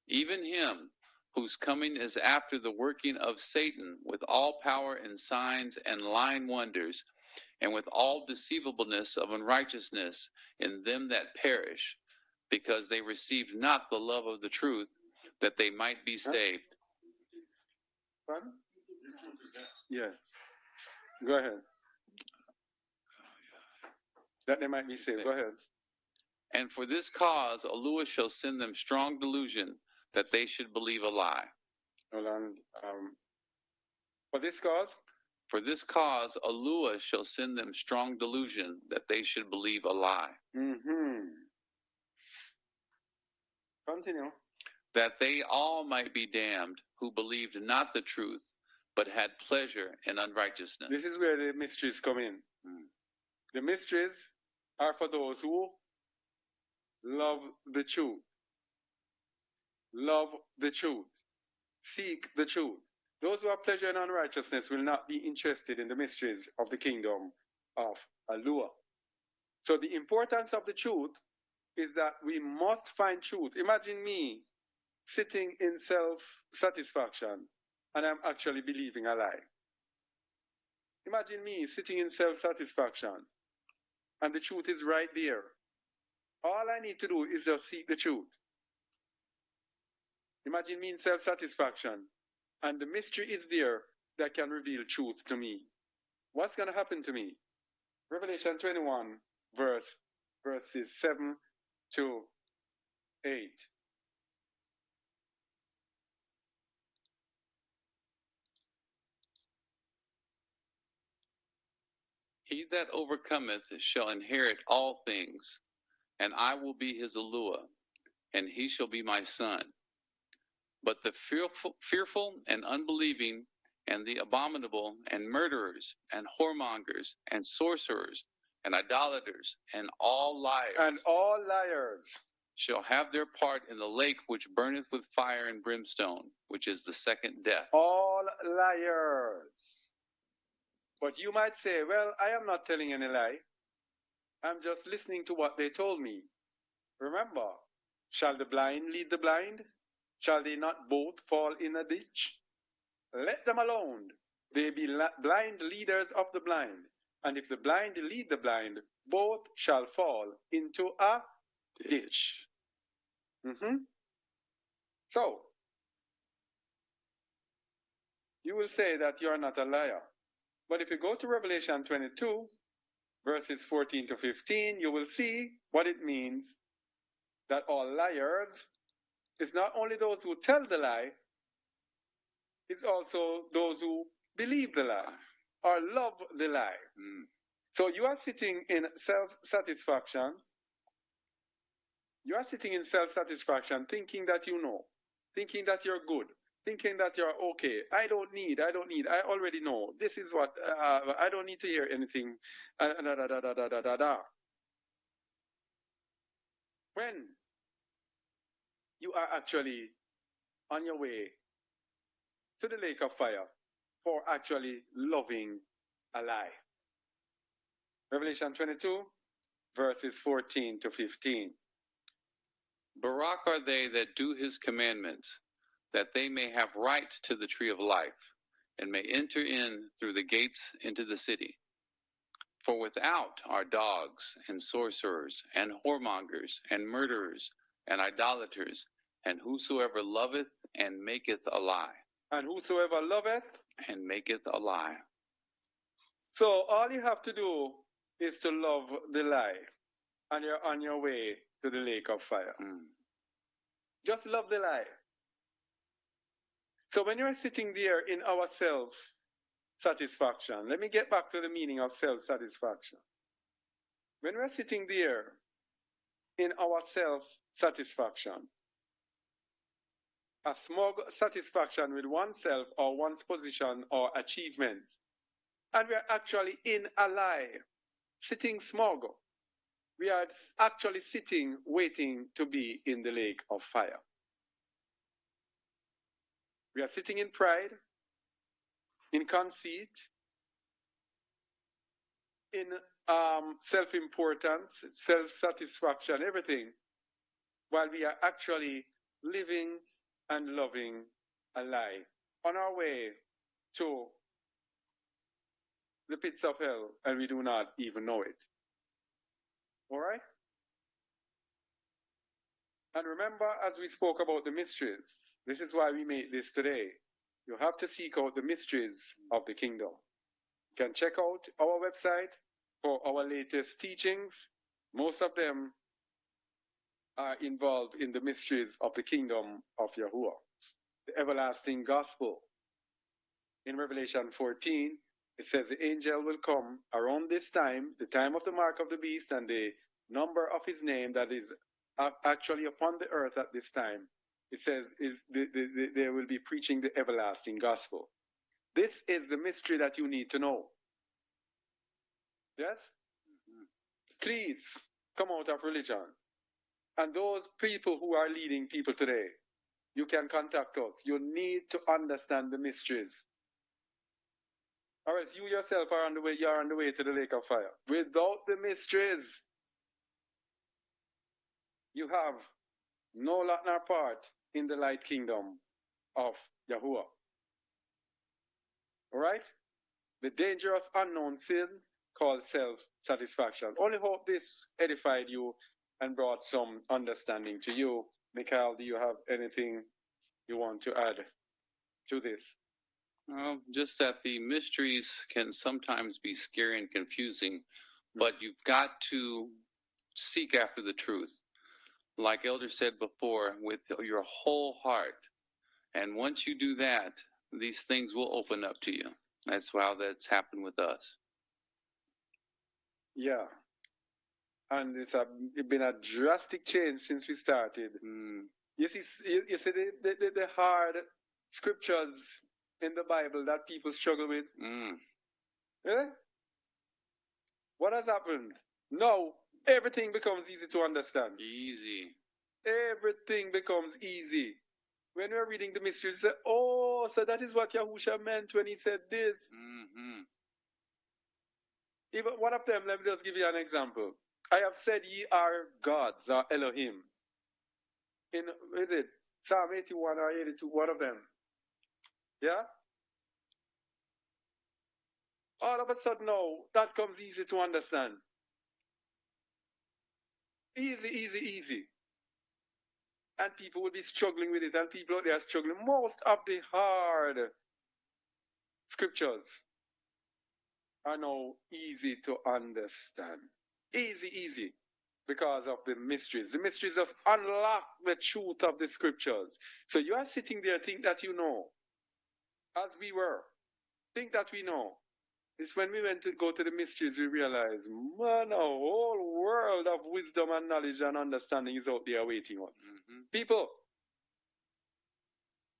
Even him whose coming is after the working of Satan, with all power and signs and lying wonders, and with all deceivableness of unrighteousness in them that perish, because they received not the love of the truth, that they might be saved. Yes. Go ahead. That they might be saved. Go ahead. And for this cause, YaHuAH shall send them strong delusion, that they should believe a lie. Hold on. For this cause? For this cause, YaHuAH shall send them strong delusion, that they should believe a lie. Continue. That they all might be damned, who believed not the truth, but had pleasure in unrighteousness. This is where the mysteries come in. The mysteries are for those who love the truth. Love the truth. Seek the truth. Those who have pleasure in unrighteousness will not be interested in the mysteries of the kingdom of YaHuAH. So the importance of the truth is that we must find truth. Imagine me sitting in self-satisfaction and I'm actually believing a lie. Imagine me sitting in self-satisfaction and the truth is right there. All I need to do is just seek the truth. Imagine me in self-satisfaction and the mystery is there that can reveal truth to me. What's going to happen to me? Revelation 21 verses 7 to 8. He that overcometh shall inherit all things, and I will be his YaHuAH, and he shall be my son. But the fearful and unbelieving, and the abominable, and murderers, and whoremongers, and sorcerers, and idolaters, and all liars, shall have their part in the lake which burneth with fire and brimstone, which is the second death. All liars. But you might say, well, I am not telling any lie. I'm just listening to what they told me. Remember, shall the blind lead the blind? Shall they not both fall in a ditch? Let them alone. They be blind leaders of the blind. And if the blind lead the blind, both shall fall into a ditch. So, you will say that you are not a liar. But if you go to Revelation 22, verses 14 to 15, you will see what it means that all liars is not only those who tell the lie, it's also those who believe the lie or love the lie. So you are sitting in self-satisfaction. You are sitting in self-satisfaction thinking that you know, thinking that you're good, thinking that you're okay. I don't need, I already know. This is what, I don't need to hear anything. When you are actually on your way to the lake of fire for actually loving a lie. Revelation 22, verses 14 to 15. Barak are they that do his commandments, that they may have right to the tree of life, and may enter in through the gates into the city. For without are dogs, and sorcerers, and whoremongers, and murderers, and idolaters, and whosoever loveth and maketh a lie. And whosoever loveth and maketh a lie. So all you have to do is to love the lie, and you're on your way to the lake of fire. Just love the lie. So when you're sitting there in our self-satisfaction, let me get back to the meaning of self-satisfaction. When we're sitting there in our self-satisfaction, a smug satisfaction with oneself or one's position or achievements, and we're actually in a lie, sitting smug. We are actually sitting, waiting to be in the lake of fire. We are sitting in pride, in conceit, in self-importance, self-satisfaction, everything, while we are actually living and loving a lie on our way to the pits of hell, and we do not even know it. All right? And remember, as we spoke about the mysteries, this is why we made this today. You have to seek out the mysteries of the kingdom. You can check out our website for our latest teachings. Most of them are involved in the mysteries of the kingdom of YaHuAH, the everlasting gospel. In Revelation 14, it says the angel will come around this time, the time of the mark of the beast, and the number of his name that is actually upon the earth at this time. It says they will be preaching the everlasting gospel. This is the mystery that you need to know. Yes? Please come out of religion. And those people who are leading people today, you can contact us. You need to understand the mysteries. Or else you yourself are on the way, you're on the way to the lake of fire. Without the mysteries, you have no lot nor part in the light kingdom of YaHuAH. All right? The dangerous unknown sin called self-satisfaction. Only hope this edified you and brought some understanding to you. Mikhail, do you have anything you want to add to this? Just that the mysteries can sometimes be scary and confusing, but you've got to seek after the truth. Like Elder said before, with your whole heart. And once you do that, these things will open up to you. That's how that's happened with us. Yeah. And it's been a drastic change since we started. You see the hard scriptures in the Bible that people struggle with? Yeah? What has happened? Now, everything becomes easy to understand. Easy. Everything becomes easy. When we're reading the mysteries, say, oh, so that is what YaHuAH meant when he said this. Even one of them, let me just give you an example. I have said ye are gods, or Elohim. in, is it Psalm 81 or 82, one of them. Yeah? All of a sudden now, that comes easy to understand. Easy, easy, easy. And people will be struggling with it, and people out there are struggling. Most of the hard scriptures are now easy to understand. Easy, easy. Because of the mysteries. The mysteries just unlock the truth of the scriptures. So you are sitting there, think that you know. As we were. Think that we know. It's when we went to go to the mysteries, we realized, man, a whole world of wisdom and knowledge and understanding is out there awaiting us. People,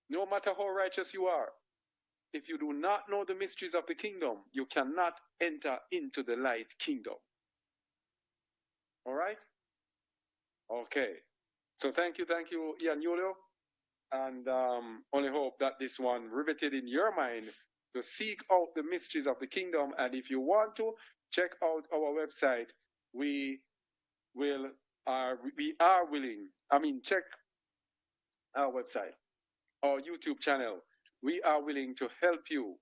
no matter how righteous you are, if you do not know the mysteries of the kingdom, you cannot enter into the light kingdom. All right? Okay. So thank you, YaHuAH. And only hope that this one riveted in your mind to seek out the mysteries of the kingdom. And if you want to, check out our website. We are willing. Check our website, our YouTube channel. We are willing to help you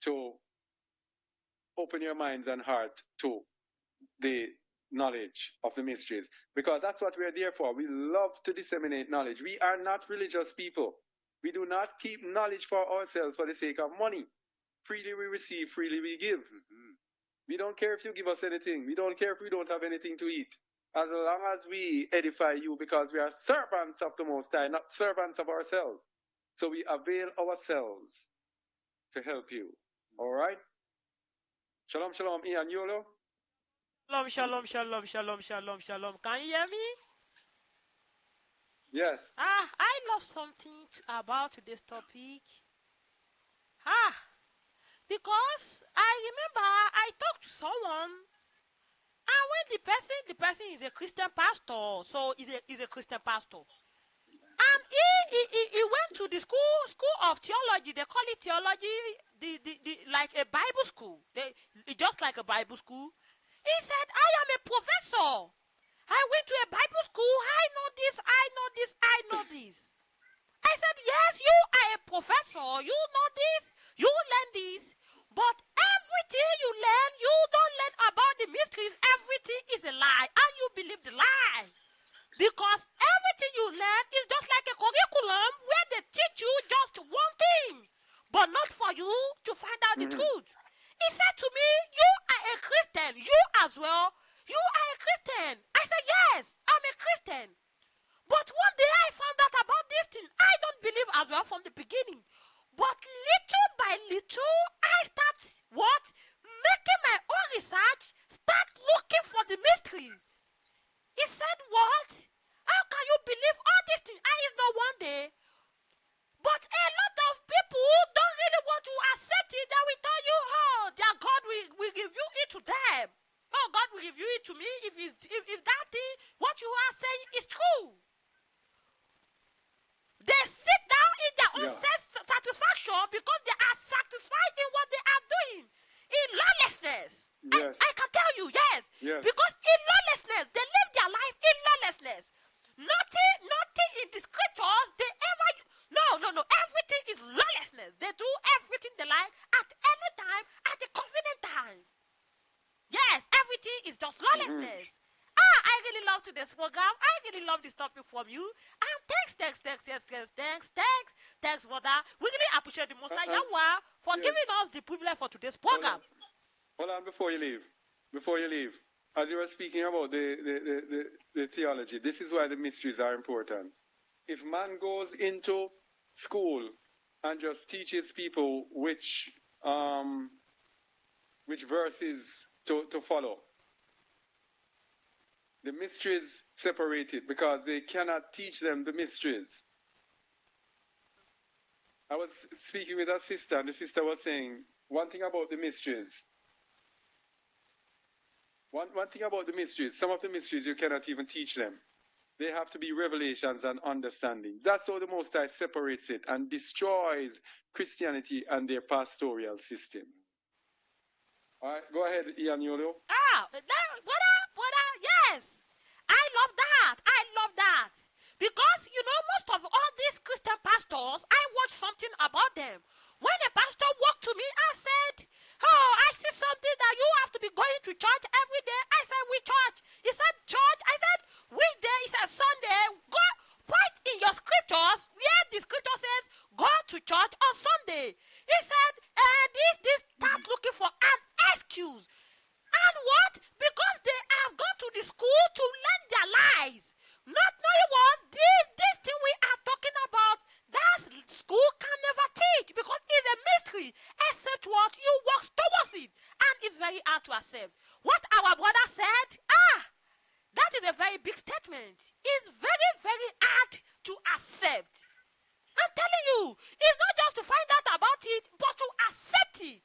to open your minds and heart to the knowledge of the mysteries, because that's what we're there for. We love to disseminate knowledge. We are not religious people. We do not keep knowledge for ourselves for the sake of money. Freely we receive, freely we give. We don't care if you give us anything. We don't care if we don't have anything to eat. As long as we edify you, because we are servants of the Most High, not servants of ourselves. So we avail ourselves to help you. All right? Shalom, shalom, YaHuAH. Shalom, shalom, shalom, shalom, shalom. Can you hear me? Yes. I love something about today's topic. Because I remember I talked to someone, and when the person is a Christian pastor, so he's a Christian pastor. And he went to the school of theology. They call it theology, like a Bible school. Just like a Bible school. He said, I am a professor. I went to a Bible school. I know this, I know this, I know this. I said, yes, you are a professor. You know this, you learn this. But everything you learn, you don't learn about the mysteries. Everything is a lie. And you believe the lie. Because everything you learn is just like a curriculum where they teach you just one thing. But not for you to find out the truth. He said to me, you are a Christian. You as well. You are a Christian. I said, yes, I'm a Christian. But one day I found out about this thing. I don't believe as well from the beginning. But little by little, I start what? Making my own research, start looking for the mystery. He said, what? How can you believe all these things? I is not one day. But a lot of people don't really want to accept it. That we tell you, oh, their God will reveal it to them. Oh, God will reveal it to me if that thing, what you are saying is true. They sit down in their own satisfaction because they are satisfied in what they are doing. In lawlessness. Yes. I can tell you, yes. Because in lawlessness, they live their life in lawlessness. Nothing in the scriptures they ever... No. Everything is lawlessness. They do everything they like at any time, at a convenient time. Yes, everything is just lawlessness. I really love today's program. I really love this topic from you. And thanks, brother. We really appreciate the Most High YaHuAH for giving us the privilege for today's program. Hold on before you leave. As you were speaking about the theology, this is why the mysteries are important. If man goes into school and just teaches people which verses to follow, the mysteries separated because they cannot teach them the mysteries. I was speaking with a sister, and the sister was saying one thing about the mysteries. One thing about the mysteries, some of the mysteries you cannot even teach them. They have to be revelations and understandings. That's how the Most High separates it and destroys Christianity and their pastoral system. All right, go ahead, YaHuAH. Yes. I love that. Because to church every day? I said, we church. He said, church. I said, which day? He said, Sunday. Go point in your scriptures where the scripture says, go to church on Sunday. He said, this start looking for an excuse. And what? Because they have gone to the school to learn their lies. Not knowing what? This thing we are talking about, that school can never teach because it's a mystery. Except what? You walk towards it. And it's very hard to accept. What our brother said, that is a very big statement. It's very, very hard to accept. I'm telling you, it's not just to find out about it, but to accept it.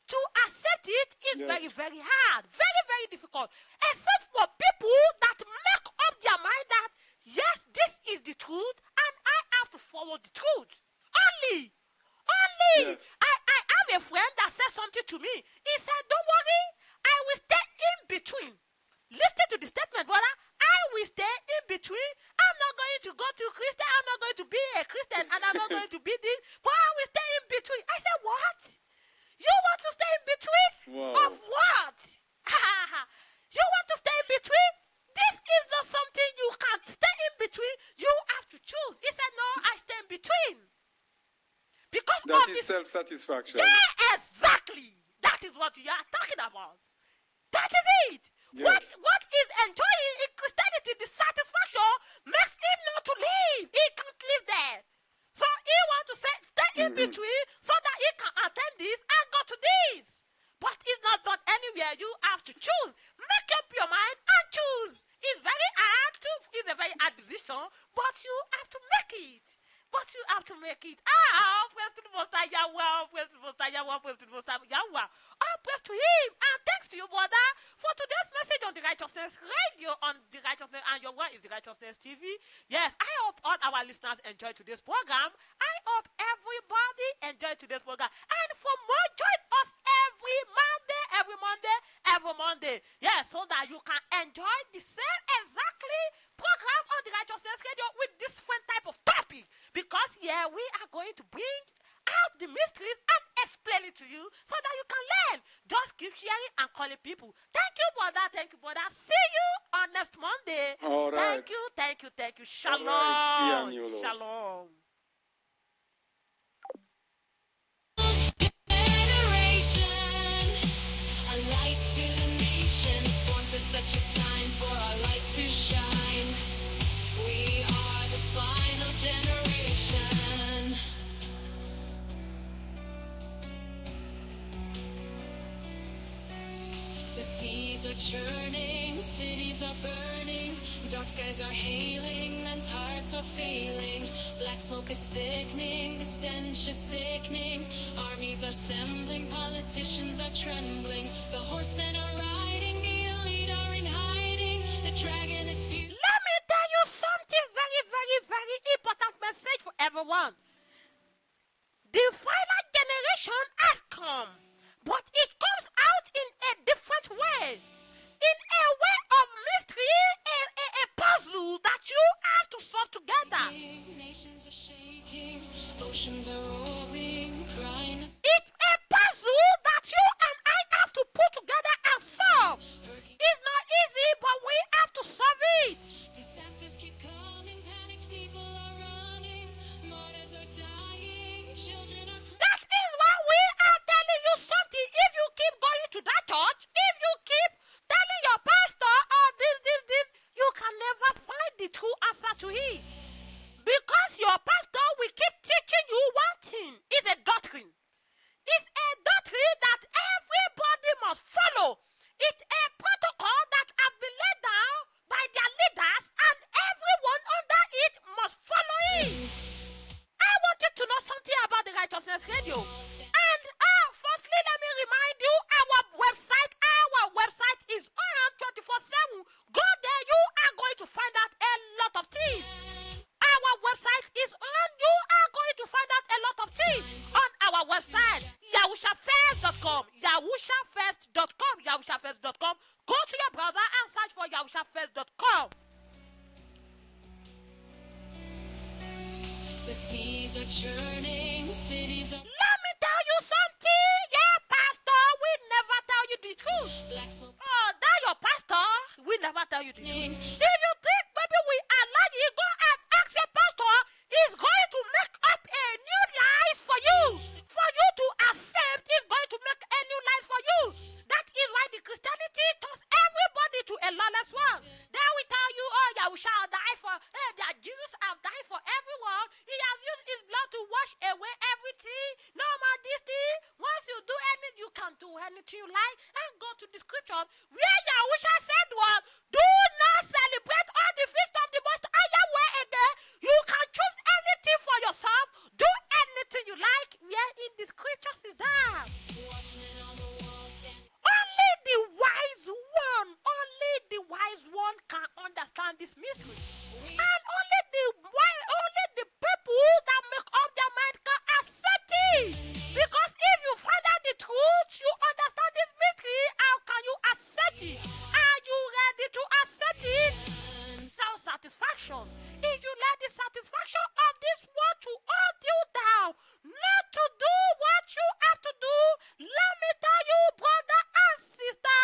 To accept it is very, very hard. Very, very difficult. Except for people that make up their mind that, yes, this is the truth, and I have to follow the truth. Only. Yes. I have a friend that said something to me. He said, don't worry, I will stay in between. Listen to the statement, brother. I will stay in between. I'm not going to go to Christian. I'm not going to be a Christian, and I'm not going to be this, but I will stay in between. I said, what? You want to stay in between? Whoa. Of what? You want to stay in between? This is not something you can stay in between. You have to choose. He said, no, I stay in between. Because that of is self-satisfaction. Yeah, exactly. That is what you are talking about. That is it. Yes. What is enjoying in Christianity, the satisfaction, makes him not to live. He can't live there. So he wants to stay in between so that he can attend this and go to this. But it's not done anywhere. You have to choose. Make up your mind and choose. It's very hard to, it's a very hard decision, but you have to make it. But you have to make it. Praise to the Most High YaHuAH, praise to the Most High YaHuAH, praise to the Most High YaHuAH. All praise to him. And thanks to you, brother, for today's message on the Righteousness Radio, on the Righteousness, and your word is the Righteousness TV. Yes, I hope all our listeners enjoy today's program. I hope everybody enjoy today's program. And for more, join us every Monday. Yes, so that you can enjoy the same exactly program on the Righteousness Radio with different type of topic. Because here we are going to bring out the mysteries and explain it to you so that you can learn. Just keep sharing and calling people. Thank you, brother. Thank you, brother. See you on next Monday. All right. Thank you. Shalom. Right. Shalom. A light to the nations, born for such a time for our light to shine. We are the final generation. The seas are churning, cities are burning, dark skies are hailing, men's hearts are failing. Black smoke is thickening, the stench is sickening. Armies are assembling, politicians are trembling. The horsemen are riding, the elite are in hiding. The dragon is few. Let me tell you something very, very, very important message for everyone. The final generation has come, but it comes out in a different way. In a way of mystery, a puzzle that you have to solve together. Nations are shaking, oceans are roaring, crying. It's a puzzle that you and I have to put together and solve. It's not easy, but we have to solve it. Disasters keep coming, panicked people are running, martyrs are dying, children are. That is why we are telling you something. If you keep going to that church, if you keep telling your pastor, this, you can never find the true answer to it. Because your pastor will keep teaching you one thing. It's a doctrine. It's a doctrine that everybody must follow. It's a protocol that has been laid down by their leaders, and everyone under it must follow it. I want you to know something about the Righteousness Radio. And firstly, let me remind you, our website is on 24/7. Go there, you are going to find out a lot of things. Our website is on, you are going to find out a lot of things on our website, YaHuAH.com, YaHuAH.com. Go to your browser and search for YaHuAH.com. The seas are churning, cities are. Let me tell you something. Yeah, pastor, we never tell you the truth. truth. Oh, that your pastor will never tell you the truth. If you think maybe we are lying, go and ask your pastor. He's going to make up a new lies for you to accept. He's going to make a new lies for you. That is why the Christianity turns everybody to a lawless one. They will tell you, oh, YaHuAH shall die for, that Jesus has died for everyone. He has used his blood to wash away everything. No more this thing. Once you do anything, you can do anything you like. And go to the scriptures where YaHuAH said, well, do not celebrate all the feast of the most YaHuAH again. You can choose anything for yourself. Do anything you like. Where in the scriptures is that? Only the wise one can understand this mystery. And only the people that make up their mind can accept it. Because if you find out the truth, you understand this mystery, how can you accept it? Are you ready to accept it? Self-satisfaction. If you let the satisfaction of this world to hold you down, not to do what you have to do, let me tell you, brother and sister,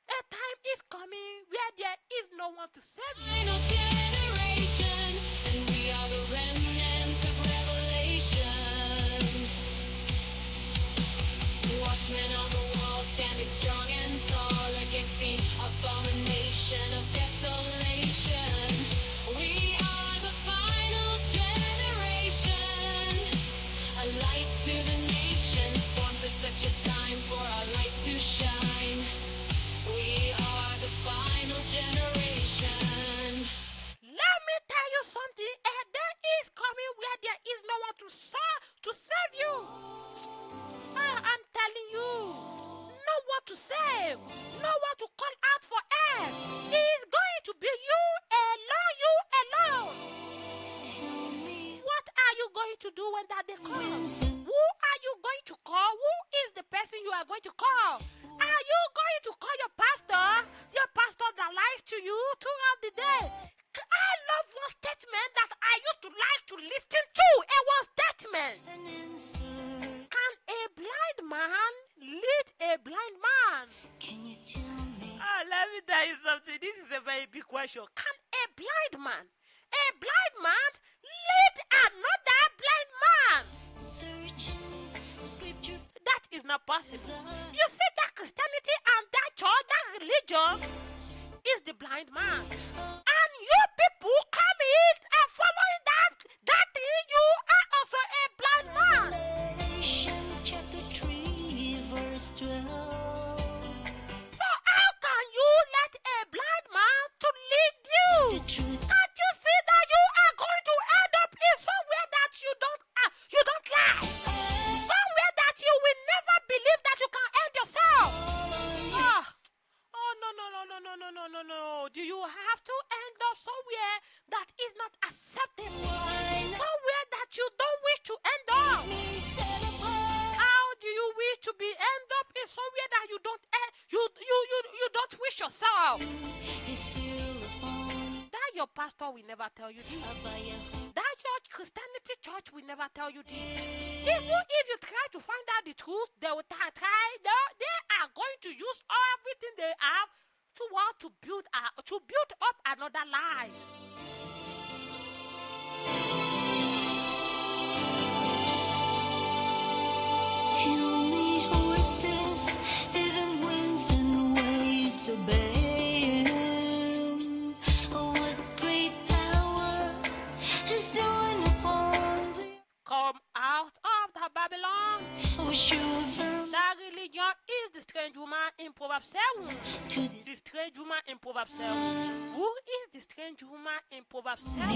a time is coming where there is no one to save you. Final generation, and we are the remnants of Revelation. Watchmen on the wall, standing strong and tall against the abomination of desolation. We are the final generation, a light to the nations, born for such a time for our light to shine. We are the final generation. Let me tell you something. A day is coming where there is no one to save you. I'm telling you, no one to save, no one to call out for help. It is going to be you alone. What are you going to do when that day comes? Who are you going to call? Who is the person you are going to call? Are you going to call your pastor that lies to you throughout the day? I love one statement that I used to like to listen to. It was statement. Can a blind man lead a blind man? Can you tell me? Let me tell you something. This is a very big question. Can a blind man lead another blind man? Searching scripture. That is not possible. You see that Christianity and that church, that religion is the blind man. And you people come in and following that thing, you are also a blind man. Revelation chapter 3 verse 12. So how can you let a blind man to lead you? The truth. Can't you see that you are going to end up in somewhere that you don't like? Somewhere that you will never believe that you can end yourself. No. Do you have to end up somewhere that is not acceptable? Somewhere that you don't wish to end up? How do you wish to be end up in somewhere that you don't wish yourself? That your pastor will never tell you this. That your Christianity church will never tell you this. Even if you try to find out the truth, they will try. They are going to use everything they have to build up another lie. Tell me, who is this? Even winds and waves obey him. Oh, what great power is doing upon the Come out of the Babylon. Oh, show them That religion is the strange woman in Proverbs 7. to The strange woman in Proverbs 7. Who is the strange woman in Proverbs 7?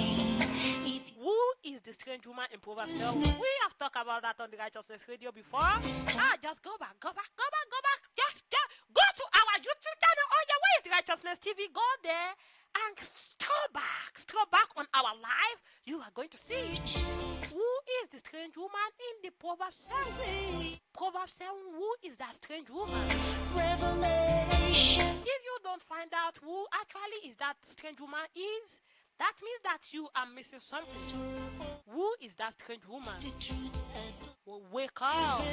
if Who is the strange woman in Proverbs 7? We have talked about that on the Righteousness Radio before. Just go back. Just go to our YouTube channel. Oh yeah, where is the Righteousness TV? Go there and scroll back on our live. You are going to see who is the strange woman in the Proverbs 7. Proverbs 7, who is that strange woman? Revelation. If you don't find out who actually is that strange woman is, that means that you are missing something. Who is that strange woman? Well, wake up and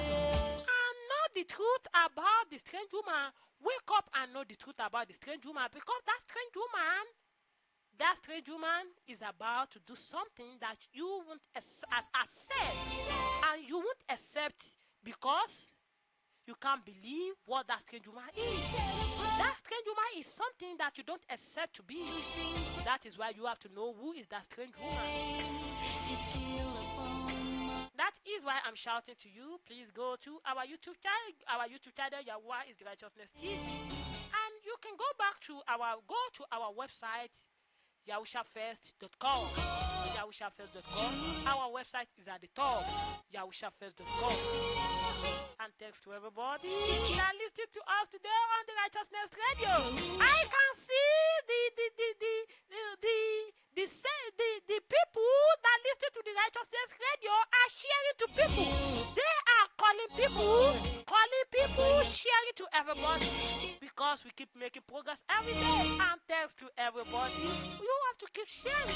know the truth about the strange woman. Wake up and know the truth about the strange woman, because that strange woman is about to do something that you won't accept, and you won't accept because you can't believe what that strange woman is. That strange woman is something that you don't accept to be. That is why you have to know who is that strange woman. That is why I'm shouting to you. Please go to our YouTube channel. Our YouTube channel, YaHuAH is the Righteousness TV, and you can go to our website, YaHuAH.com. YaHuAH.com. Our website is at the top, YaHuAH.com. And thanks to everybody that listening to us today on the Righteousness Radio. I can see the people that listen to the Righteousness Radio are sharing to people. They are calling people, sharing to everybody, because we keep making progress every day. And thanks to everybody, you have to keep sharing.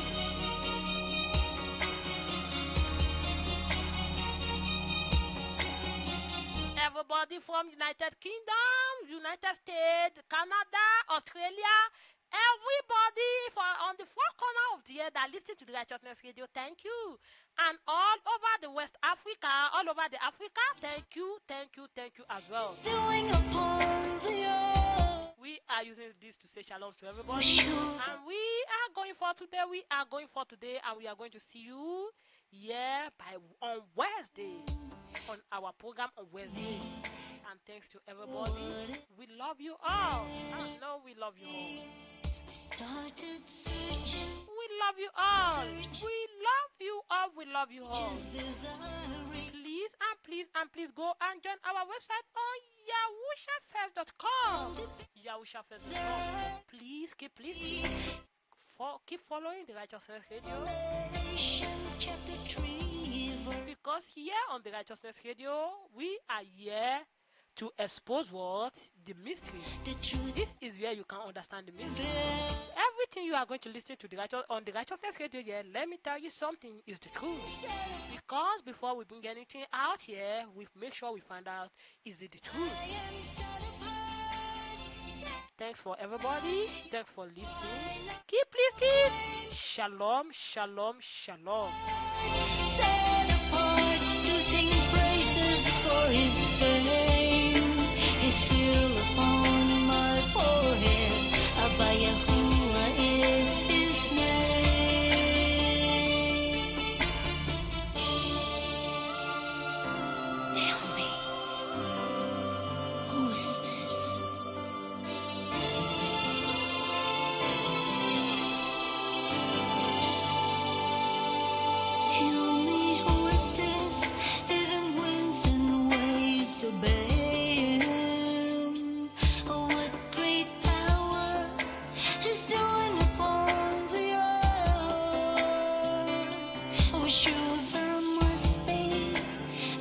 Everybody from United Kingdom, United States, Canada, Australia, everybody on the four corner of the earth that listen to the Righteousness Radio, thank you. And all over the West Africa, all over the Africa, thank you as well. We are using this to say shalom to everybody. And we are going for today, and we are going to see you on Wednesday, on our program on Wednesday. And thanks to everybody. We love you all. I know we love you all. We love you all. We love you all. Please go and join our website on YaHuAH.com. YaHuAH.com. Please keep listening. Keep following the Righteousness Radio. Because here on the Righteousness Radio, we are here to expose what? The mystery. This is where you can understand the mystery. Everything you are going to listen to on the Righteousness Radio here, let me tell you something, is the truth. Because before we bring anything out here, we make sure we find out, is it the truth? Thanks for everybody. Thanks for listening. Keep listening. Shalom, shalom, shalom. Set apart to sing praises for his fame. His seal upon my forehead. YaHuAH is his name. Tell me, who is this? Tell me, who is this? Even winds and waves obey him. Oh, what great power is doing upon the earth. Oh, sure there must be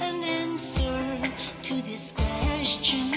an answer to this question.